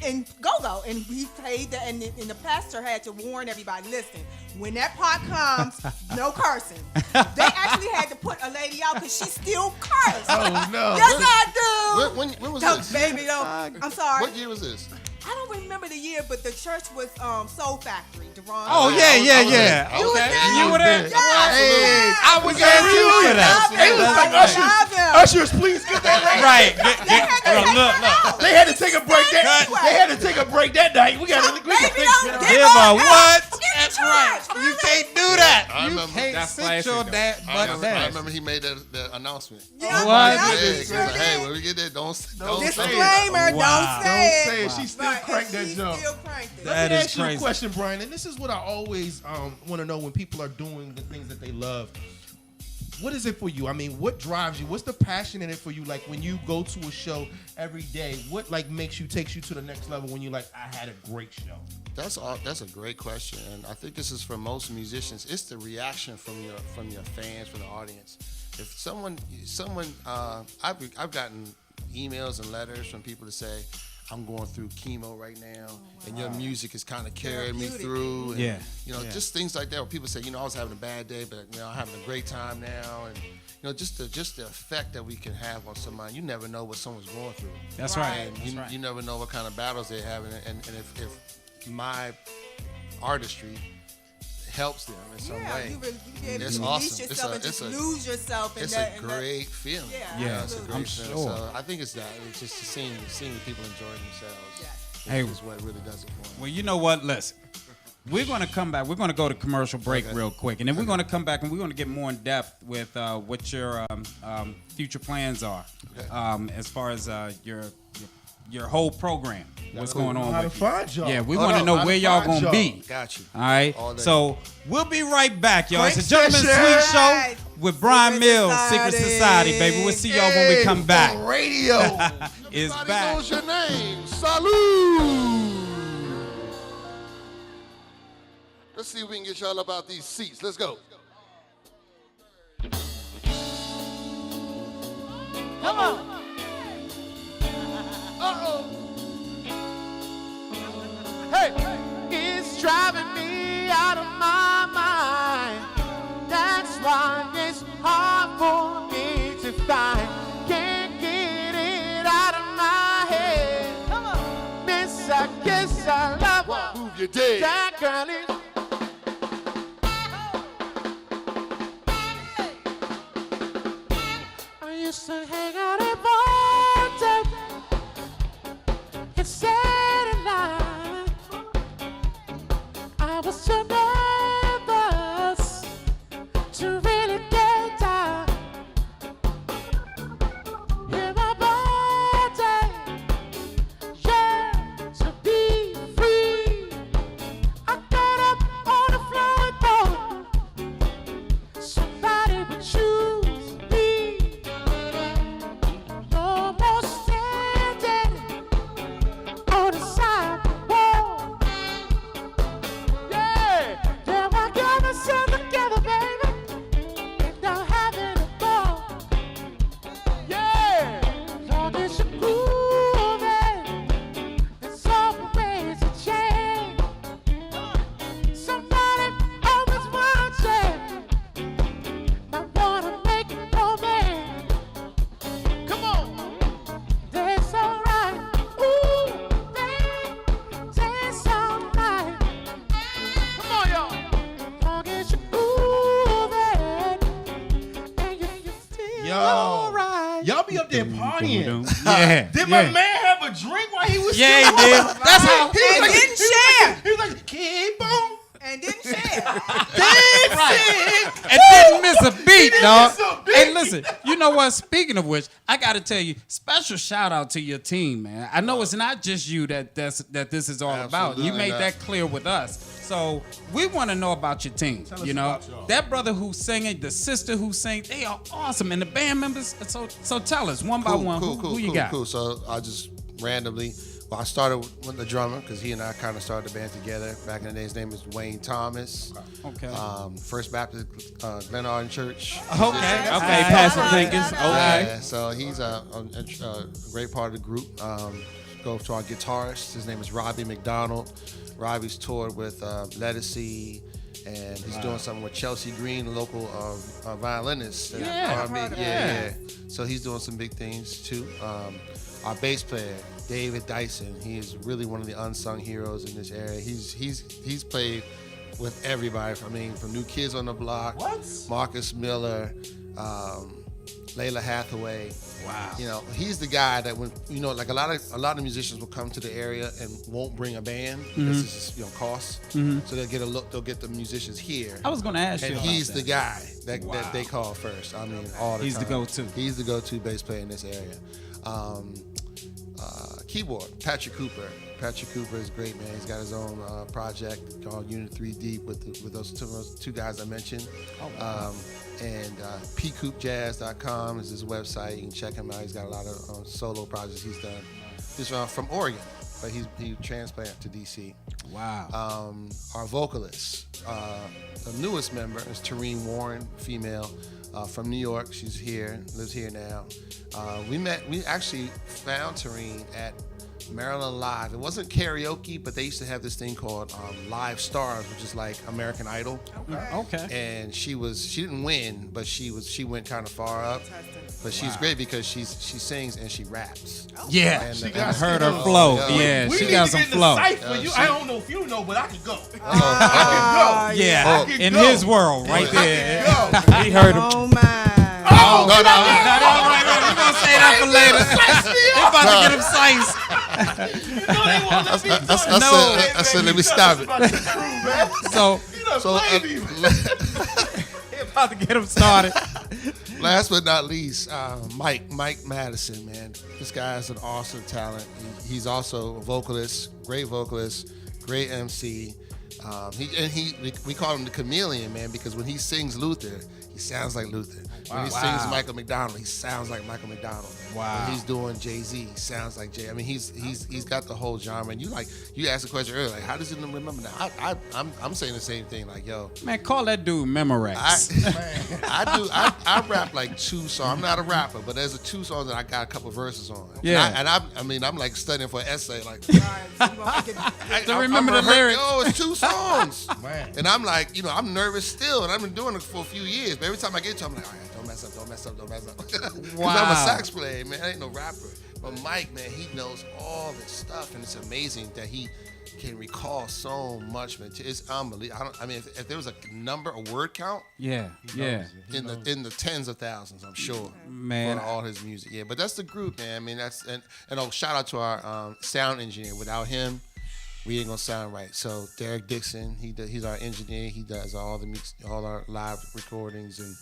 in go-go, and he played that, and the pastor had to warn everybody, listen, when that part comes, no cursing. They actually had to put a lady out because she still cursed. Oh, no. Yes, I do. When was Don't, this? baby, don't. I'm sorry. What year was this? I don't remember the year, but the church was Soul Factory. Deron. Oh yeah. I was Okay, there. you were there. Yeah. Hey, I was there too for that. Hey, it was like Ushers, please get that right. Right. They had to take Look. it out. They had to take a break that. Anyway. They had to take a break that night. We got to Baby, fix don't it. give Give up. a what? Get That's in right. charge, You really. can't do that. I You remember. can't That's sit classic, your though. dad I butt remember, there. I remember he made the announcement. Yeah, What? yeah, Yeah, he 'cause sure like, hey, did. when we get there, don't say Disclaimer, Wow. don't say Don't it. say it. She still Right, cranked and that she jump. still cranked it. That Let me is ask you crazy. a question, Brian, and this is what I always want to know when people are doing the things that they love. What is it for you? I mean, what drives you? What's the passion in it for you? Like when you go to a show every day, what takes you to the next level when you're like, I had a great show? That's a great question, and I think this is for most musicians. It's the reaction from your fans, from the audience. If someone, I've gotten emails and letters from people to say, I'm going through chemo right now, and your music is kind of carrying me through. And, Yeah. just things like that. Where people say, I was having a bad day, but I'm having a great time now, and just the effect that we can have on somebody. You never know what someone's going through. That's right. And you never know what kind of battles they're having, and if my artistry helps them in some way, you be able it's to awesome. release yourself and just lose yourself in it's that. a great feeling. Yeah, it's a absolutely. great I'm feeling. sure. So I think it's that. It's just seeing the people enjoy themselves. Yes. Hey. Is what really does it for them. Well, you know what? Listen, we're going to come back. We're going to go to commercial break real quick, and then we're going to come back and we're going to get more in depth with what your future plans are, as far as your whole program. What's going on How to with you? find y'all? Yeah, we Oh, want to no, know how where to y'all find going to y'all. be. Got you. All right. All day. So we'll be right back, y'all. It's a Frank Gentleman's Session. Sweet Show with Brian Secret Mills, Secret Society. Society, baby. We'll see y'all when we come back. On radio. It's Everybody back. knows your name. Salute. Let's see if we can get y'all up out these seats. Let's go. Come on. Hey, it's driving me out of my mind. That's why it's hard for me to find. Can't get it out of my head. Come on. Miss, I guess I love her. Move your day. That girl is. I used to hang out at Monte. It's Saturday night. I was too nervous to really get down. Hear my body, yeah, to be free. I got up up there partying. Yeah. Did my man have a drink while he was Yeah, still he did. up? That's how. And didn't share. He was like, keep on. And didn't share. And didn't miss a beat, dog. miss a beat. Hey, listen, you know what? Speaking of which, I got to tell you, special shout out to your team, man. I know it's not just you that this is all about. You Absolutely made not. that clear with us. So we want to know about your team. You know, about y'all. that brother who's singing, the sister who's singing, they are awesome. And the band members, so tell us one by one, who you got? Cool. So I just randomly, I started with the drummer because he and I kind of started the band together. Back in the day, his name was Wayne Thomas. Okay. First Baptist Glen Arden Church. Okay, Pastor Jenkins. Okay. Yeah, so he's a great part of the group. Go to our guitarist. His name is Robbie McDonald. Robbie's toured with Lettucey, and he's doing something with Chelsea Green, a local violinist. and Yeah, R&B. I've heard of Yeah. So he's doing some big things too. Our bass player, David Dyson, he is really one of the unsung heroes in this area. He's played with everybody. I mean, from New Kids on the Block, Marcus Miller, Layla Hathaway. Wow. You know, he's the guy that when like a lot of musicians will come to the area and won't bring a band because it's just costs. So they'll get the musicians here. I was going to ask you And about he's that. the guy that they call first. I mean, all the He's the time. go-to. He's the go-to bass player in this area. Keyboard, Patrick Cooper. Patrick Cooper is great, man. He's got his own project called Unit 3 Deep with those two guys I mentioned. And pcoopjazz.com is his website. You can check him out. He's got a lot of solo projects he's done. He's from Oregon, but he transplanted to DC. Wow. Our vocalist, the newest member is Tareen Warren, female, from New York. She's here, lives here now. We actually found Tareen at Maryland Live. It wasn't karaoke, but they used to have this thing called Live Stars, which is like American Idol. Okay. And she didn't win, but she went kind of far up. But she's great because she sings and she raps. Yeah, And I the- heard her flow. Yeah. Yeah, We she need got to some get in the flow. cypher. I don't know if you know, but I can go. Yeah, Oh. in go. his world, right there. Go. He heard him. Oh my. Oh, No, no, We're gonna say that for later. They about to get him sliced. no, they won't let me go. I said, let me stop it. About the crew, man. So You done So, played me. they about to get him started. last but not least, Mike Madison, man. This guy is an awesome talent. He's also a vocalist, great MC. We call him the chameleon, man, because when he sings Luther, he sounds like Luther. When he sings Michael McDonald, he sounds like Michael McDonald. Wow. When he's doing Jay-Z, he sounds like Jay. I mean, he's got the whole genre. And you asked the question earlier, like, how does he remember that? I'm saying the same thing, like, yo. Man, call that dude Memorex. I rap like 2 songs. I'm not a rapper, but there's 2 songs that I got a couple verses on. Yeah. I'm like studying for an essay, like. To remember the lyrics. Yo, it's 2 songs. Man. And I'm like, I'm nervous still, and I've been doing it for a few years. But every time I get to it, I'm like, all right, don't mess up. Because I'm a sax player, man. I ain't no rapper. But Mike, man, he knows all this stuff, and it's amazing that he can recall so much, man. It's unbelievable. If there was a number, a word count, Yeah. in the tens of thousands, I'm sure. Man. For all his music. Yeah, but that's the group, man. I mean, shout out to our sound engineer. Without him, we ain't gonna sound right. So Derek Dixon, he's our engineer. He does all our live recordings and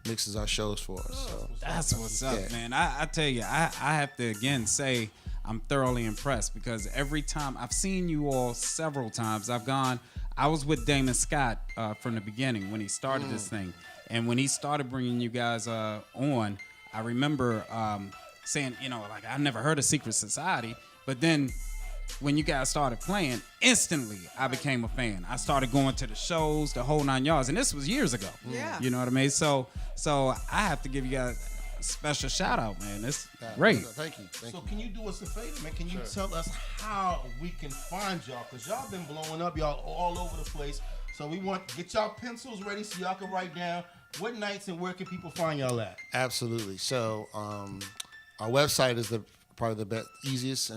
mixes our shows for us. So That's what's up, Yeah. man. I tell you, I have to again say I'm thoroughly impressed because every time I've seen you all several times, I was with Damon Scott from the beginning when he started this thing. And when he started bringing you guys on, I remember saying, like I never heard of Secret Society, but then when you guys started playing, instantly I became a fan. I started going to the shows, the whole 9 yards, and this was years ago. Yeah. You know what I mean? So I have to give you guys a special shout out, man. It's great. Thank you. So can you do us a favor, man? Can you tell us how we can find y'all? Because y'all been blowing up. Y'all all over the place. So we want to get y'all pencils ready so y'all can write down what nights and where can people find y'all at? Absolutely. So our website is probably the best, easiest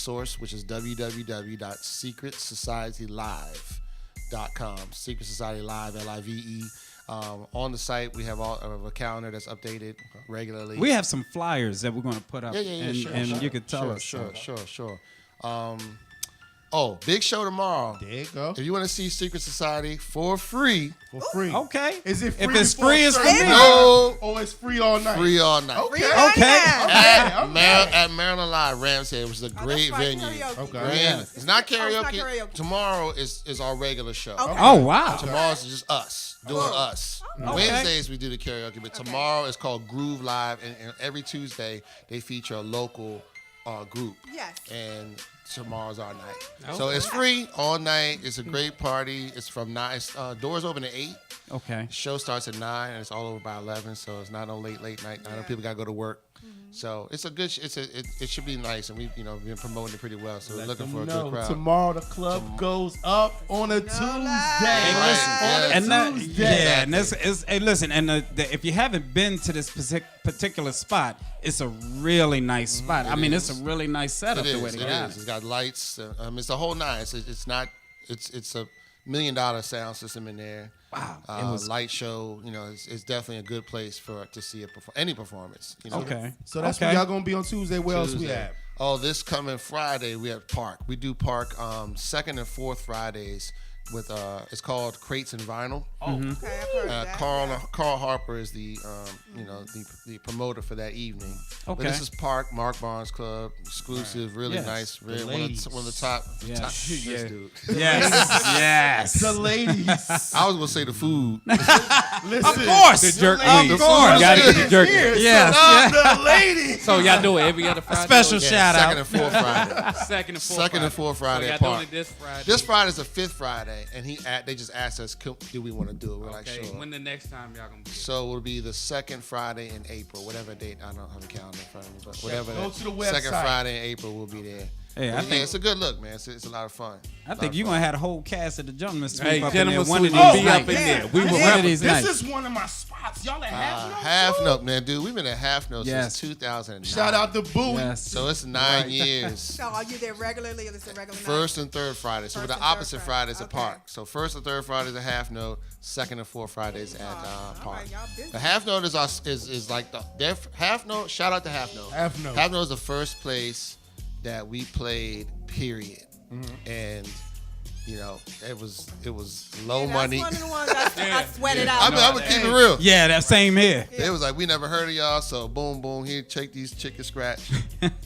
source, which is www.secretsocietylive.com. Secret Society Live, LIVE. On the site, we have all of a calendar that's updated regularly. We have some flyers that we're going to put up, Yeah, sure, and sure. you could tell Sure, us. Sure. Big show tomorrow. There you go. If you want to see Secret Society for free, For free. Okay. Is it free? If it's before free, a it's certain free. time? No. Oh, it's free all night. free all night. Okay. Okay. At Maryland Live, Ramsey, which is a great that's right, venue. karaoke. Okay. Grand- Yeah. It's not Oh, it's not karaoke. karaoke. Tomorrow is our regular show. Okay. Oh wow. Tomorrow's just us doing Cool. us. Okay. Wednesdays we do the karaoke, but tomorrow is called Groove Live, and every Tuesday they feature a local group. Yes. And tomorrow's our night. So it's free all night. It's a great party. It's from 9. Doors open at 8. Okay. Show starts at 9 and it's all over by 11. So it's not no late night. I know people gotta go to work. So it's a good. It should be nice, and we've been promoting it pretty well. So we're looking for a good crowd. Tomorrow the club goes up on a Tuesday. Right, And that, Tuesday. yeah, and this is, hey, listen, and if you haven't been to this particular spot, it's a really nice spot. I mean, it's a really nice setup the way they got It's it. got lights. It's a whole nine. It's a $1 million sound system in there. Wow. Light show. It's definitely a good place to see any performance. Okay. So that's where y'all gonna be on Tuesday. Where else we Tuesday. at? Oh, this coming Friday we have Park. We do Park second and fourth Fridays with it's called Crates and Vinyl. Okay, I've heard that. Carl Harper is the the promoter for that evening. But Okay. this is Park Mark Barnes Club exclusive, really Yes. nice, The really ladies. one of the top. Yeah. top this Yeah. dude. Yes. The ladies. I was gonna say the food. Listen. Of course. The jerk Of wings. course. You gotta get the jerk Here, wings. Yes. so the ladies. So y'all do it every other Friday? Special Yeah, shout second out. and fourth Friday. Second and fourth Second and fourth Friday So at y'all Park. doing it this Friday? This Friday's the fifth Friday, and they just asked us, do we want to do it? We're like, Okay, sure. when the next time y'all gonna be? So it'll be the second Friday in April, whatever date. I don't have the calendar in front of me, but whatever. Go that to the second website. Friday in April, we'll be there. Hey, I Yeah, think it's a good look, man. It's a lot of fun. I think you're gonna have a whole cast of the gentlemen sweep Hey, up in there gentlemen, one of sweep these be up nights. in there. We will One rep of these This nights. is one of my spots. Y'all at Half Half Note? Note, man, dude. We've been at Half Note Yes. since 2009. Shout out to Bowie. Yes. So it's 9 years. So are you there regularly or is it regular night? First and third Friday. So First the and third opposite Friday. Fridays at Okay. Park. So first and third Fridays at Half Note. Second and fourth Fridays at all Park. right, y'all busy. The Half Note is like their Half Note. Shout out to Half Note. Half Note. Half Note is the first place that we played. Period. And it was low That's money. one of the ones I sweated out. I'm gonna keep it real. Yeah, that same here. It was like we never heard of y'all, so boom, here, take these chicken scratch.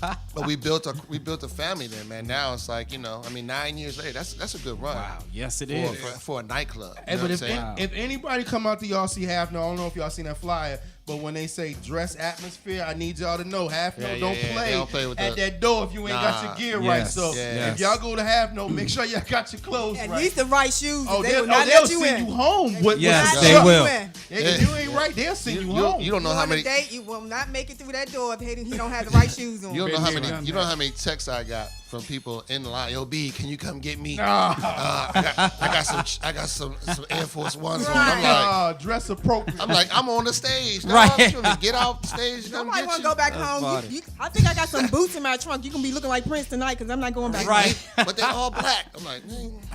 But we built a family then, man. Now it's like 9 years later, that's a good run. Wow. Yes, it For, is. for a nightclub. Hey, You know but what I'm saying? if anybody come out to y'all see Half Note, I don't know if y'all seen that flyer, but when they say dress atmosphere, I need y'all to know Half Note don't yeah, play they don't play with at the- that door if you ain't got your Nah. gear Yes, right. So yes. if y'all go to Half Note, make sure y'all got your clothes At right. least the right shoes. Oh, they they'll will not they'll let you send in. you home. With Yes, with they stuff. will. If you ain't right, they'll send you home. You don't know You how on many. a date, you will not make it through that door if he don't have the right shoes on. You don't know how Been many. there, You know how many texts I got from people in the line. Yo, B, can you come get me? Ah. I got some Air Force Ones on. I'm like, Dress appropriate. I'm on the stage. No, Right. I'm trying to get off the stage. Come Somebody get want to you. go back That's home. funny. I think I got some boots in my trunk. You can be looking like Prince tonight because I'm not going back. Right. But they all black. I'm like,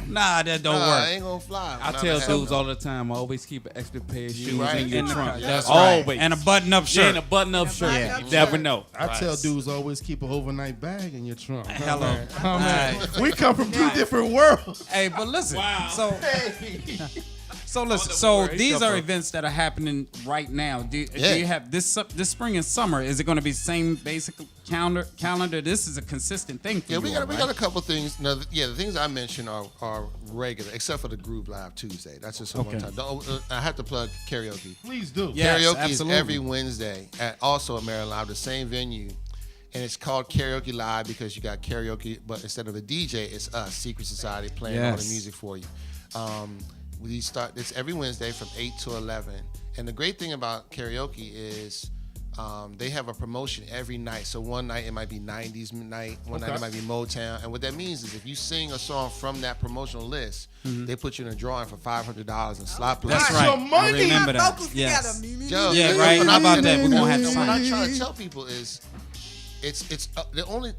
Nah, that don't nah, work. ain't gonna fly. I tell dudes all the time, always keep an extra pair of shoes right. in your In the trunk. trunk. That's Always. right. And a button-up Yeah, shirt. and a button-up shirt. button-up You shirt. never know. I tell dudes always keep an overnight bag in your trunk. Hello. Oh, man. Right. We come from two different worlds. Hey, but listen. Wow. So listen. the So world. these Come are from. events that are happening right now. Do Yeah. you have this spring and summer? Is it going to be same basic calendar? This is a consistent thing for Yeah, you. we got all, a right? couple things. No, the things I mentioned are regular, except for the Groove Live Tuesday. That's just a Okay. one time. I have to plug karaoke. Please do. Yes, Karaoke absolutely. is every Wednesday also at Maryland Live, the same venue. And it's called Karaoke Live because you got karaoke, but instead of a DJ, it's us, Secret Society, playing all the Yes. music for you. It's every Wednesday from 8 to 11. And the great thing about karaoke is they have a promotion every night. So one night it might be 90s night, one night it might be Motown. And what that means is if you sing a song from that promotional list, they put you in a drawing for $500 and slot play. That's Got right. your money. I remember that. Vocals Yes. together. Me. Joe, Yeah, you- right. what How I about mean- that? We're gonna have to What I'm sign. trying to tell people is, it's the only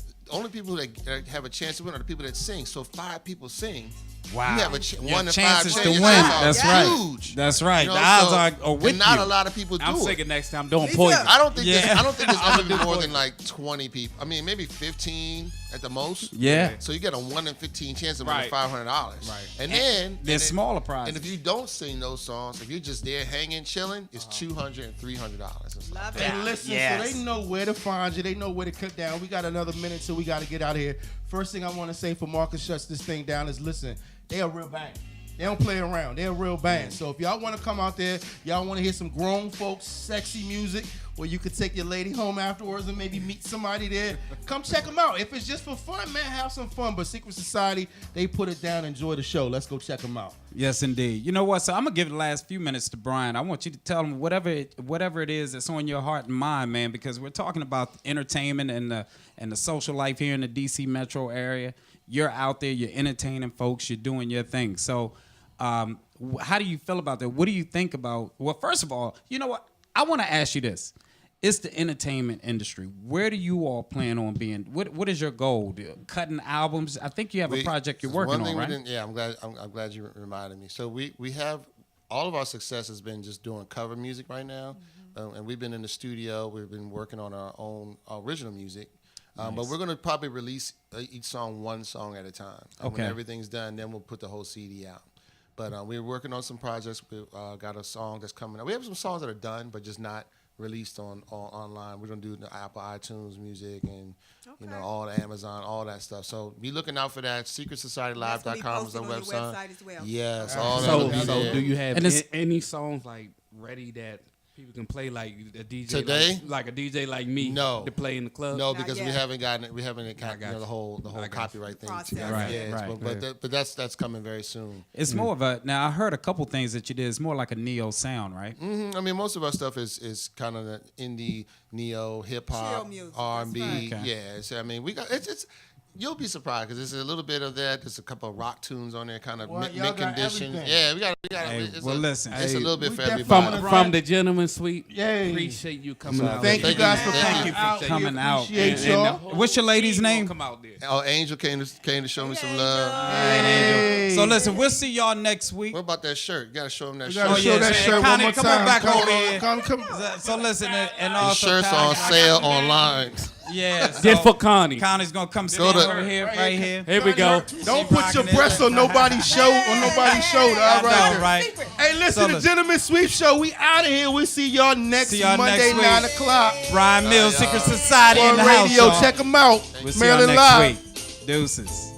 people that have a chance to win are the people that sing. So if 5 people sing, Wow. You have Your 1 in 5 chances to chance. win. That's right. Huge. That's right. You know, the odds so- are with and not you. a lot of people do I'm it. thinking next time doing Me poison. too. I don't think Yeah. there's ever been more than like 20 people. I mean, maybe 15 at the most. Yeah. So you get a 1 in 15 chance of winning Right. $500. Right. And then There's smaller prizes. And if you don't sing those songs, if you're just there hanging, chilling, it's $200 and $300. Love And that. listen, Yes. so they know where to find you. They know where to cut down. We got another minute, so we got to get out of here. First thing I want to say for Marcus shuts this thing down is listen, they a real band. They don't play around. They're a real band. So if y'all want to come out there, y'all want to hear some grown folks, sexy music, where you could take your lady home afterwards and maybe meet somebody there, come check them out. If it's just for fun, man, have some fun. But Secret Society, they put it down. Enjoy the show. Let's go check them out. Yes, indeed. You know what? So I'm gonna give the last few minutes to Brian. I want you to tell him whatever it is that's on your heart and mind, man, because we're talking about entertainment and the social life here in the DC metro area. You're out there, you're entertaining folks, you're doing your thing. So how do you feel about that? What do you think about? Well, first of all, you know what? I want to ask you this. It's the entertainment industry. Where do you all plan on being? What is your goal? Cutting albums? I think you have a project you're working on, right? I'm glad you reminded me. So we have all of our success has been just doing cover music right now, and we've been in the studio. We've been working on our own original music, but we're going to probably release each song one song at a time. And when everything's done, then we'll put the whole CD out. But we're working on some projects. We got a song that's coming out. We have some songs that are done, but just not released online. We're gonna do the Apple iTunes music and all the Amazon, all that stuff. So be looking out for that. SecretSocietyLive.com is our website. As well. Yes, all that. So, will be so there. do you have And it's- any songs like ready that people can play, like a DJ Today? like a DJ like me No. to play in the club? No, Not because yet. we haven't gotten the whole I got you. copyright thing Process. together. Right, Yeah, right. but that's coming very soon. It's more of a. Now I heard a couple things that you did. It's more like a neo sound, right? I mean, most of our stuff is kind of the indie, neo, hip Chill hop, music, R&B. that's right. Okay. Yeah, so, I mean, we got it's. You'll be surprised because there's a little bit of that. There's a couple of rock tunes on there, kind of Well, y'all mid got condition. everything. Yeah, we got. Hey, It's well, listen. It's a little bit we for definitely everybody. wanna- From the Gentleman Suite. Yay. Appreciate you coming out. Thank you Thank guys you. for Thank coming you. out. Coming We out. appreciate And y'all. the whole What's your lady's team gonna name? Come out there. Oh, Angel came to show me some Angel. love. Hey. So listen, we'll see y'all next week. What about that shirt? You gotta show them that You shirt. gotta Oh, show yeah, that so- shirt one Connie, more come time. back Come over on, here. come. So listen, and The also shirts on sale online. Yeah, so Just for Connie. Connie's gonna come Go stand to- over here, right here. Here we go. Don't put your breasts on nobody's show. All I right. know, there. right? Hey, listen, So the listen. Gentleman Sweep Show. We out of here. We'll see y'all next See y'all Monday, next week. 9 o'clock. Brian Mills, Secret Society in On the house. radio. y'all. Check them out. We'll see y'all Maryland next Live. week. Deuces.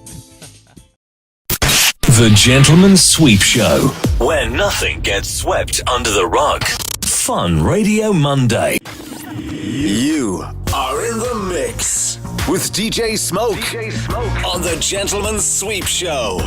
The Gentleman Sweep Show, where nothing gets swept under the rug. Fun Radio Monday. You are in the mix with DJ Smoke on the Gentleman Sweep Show.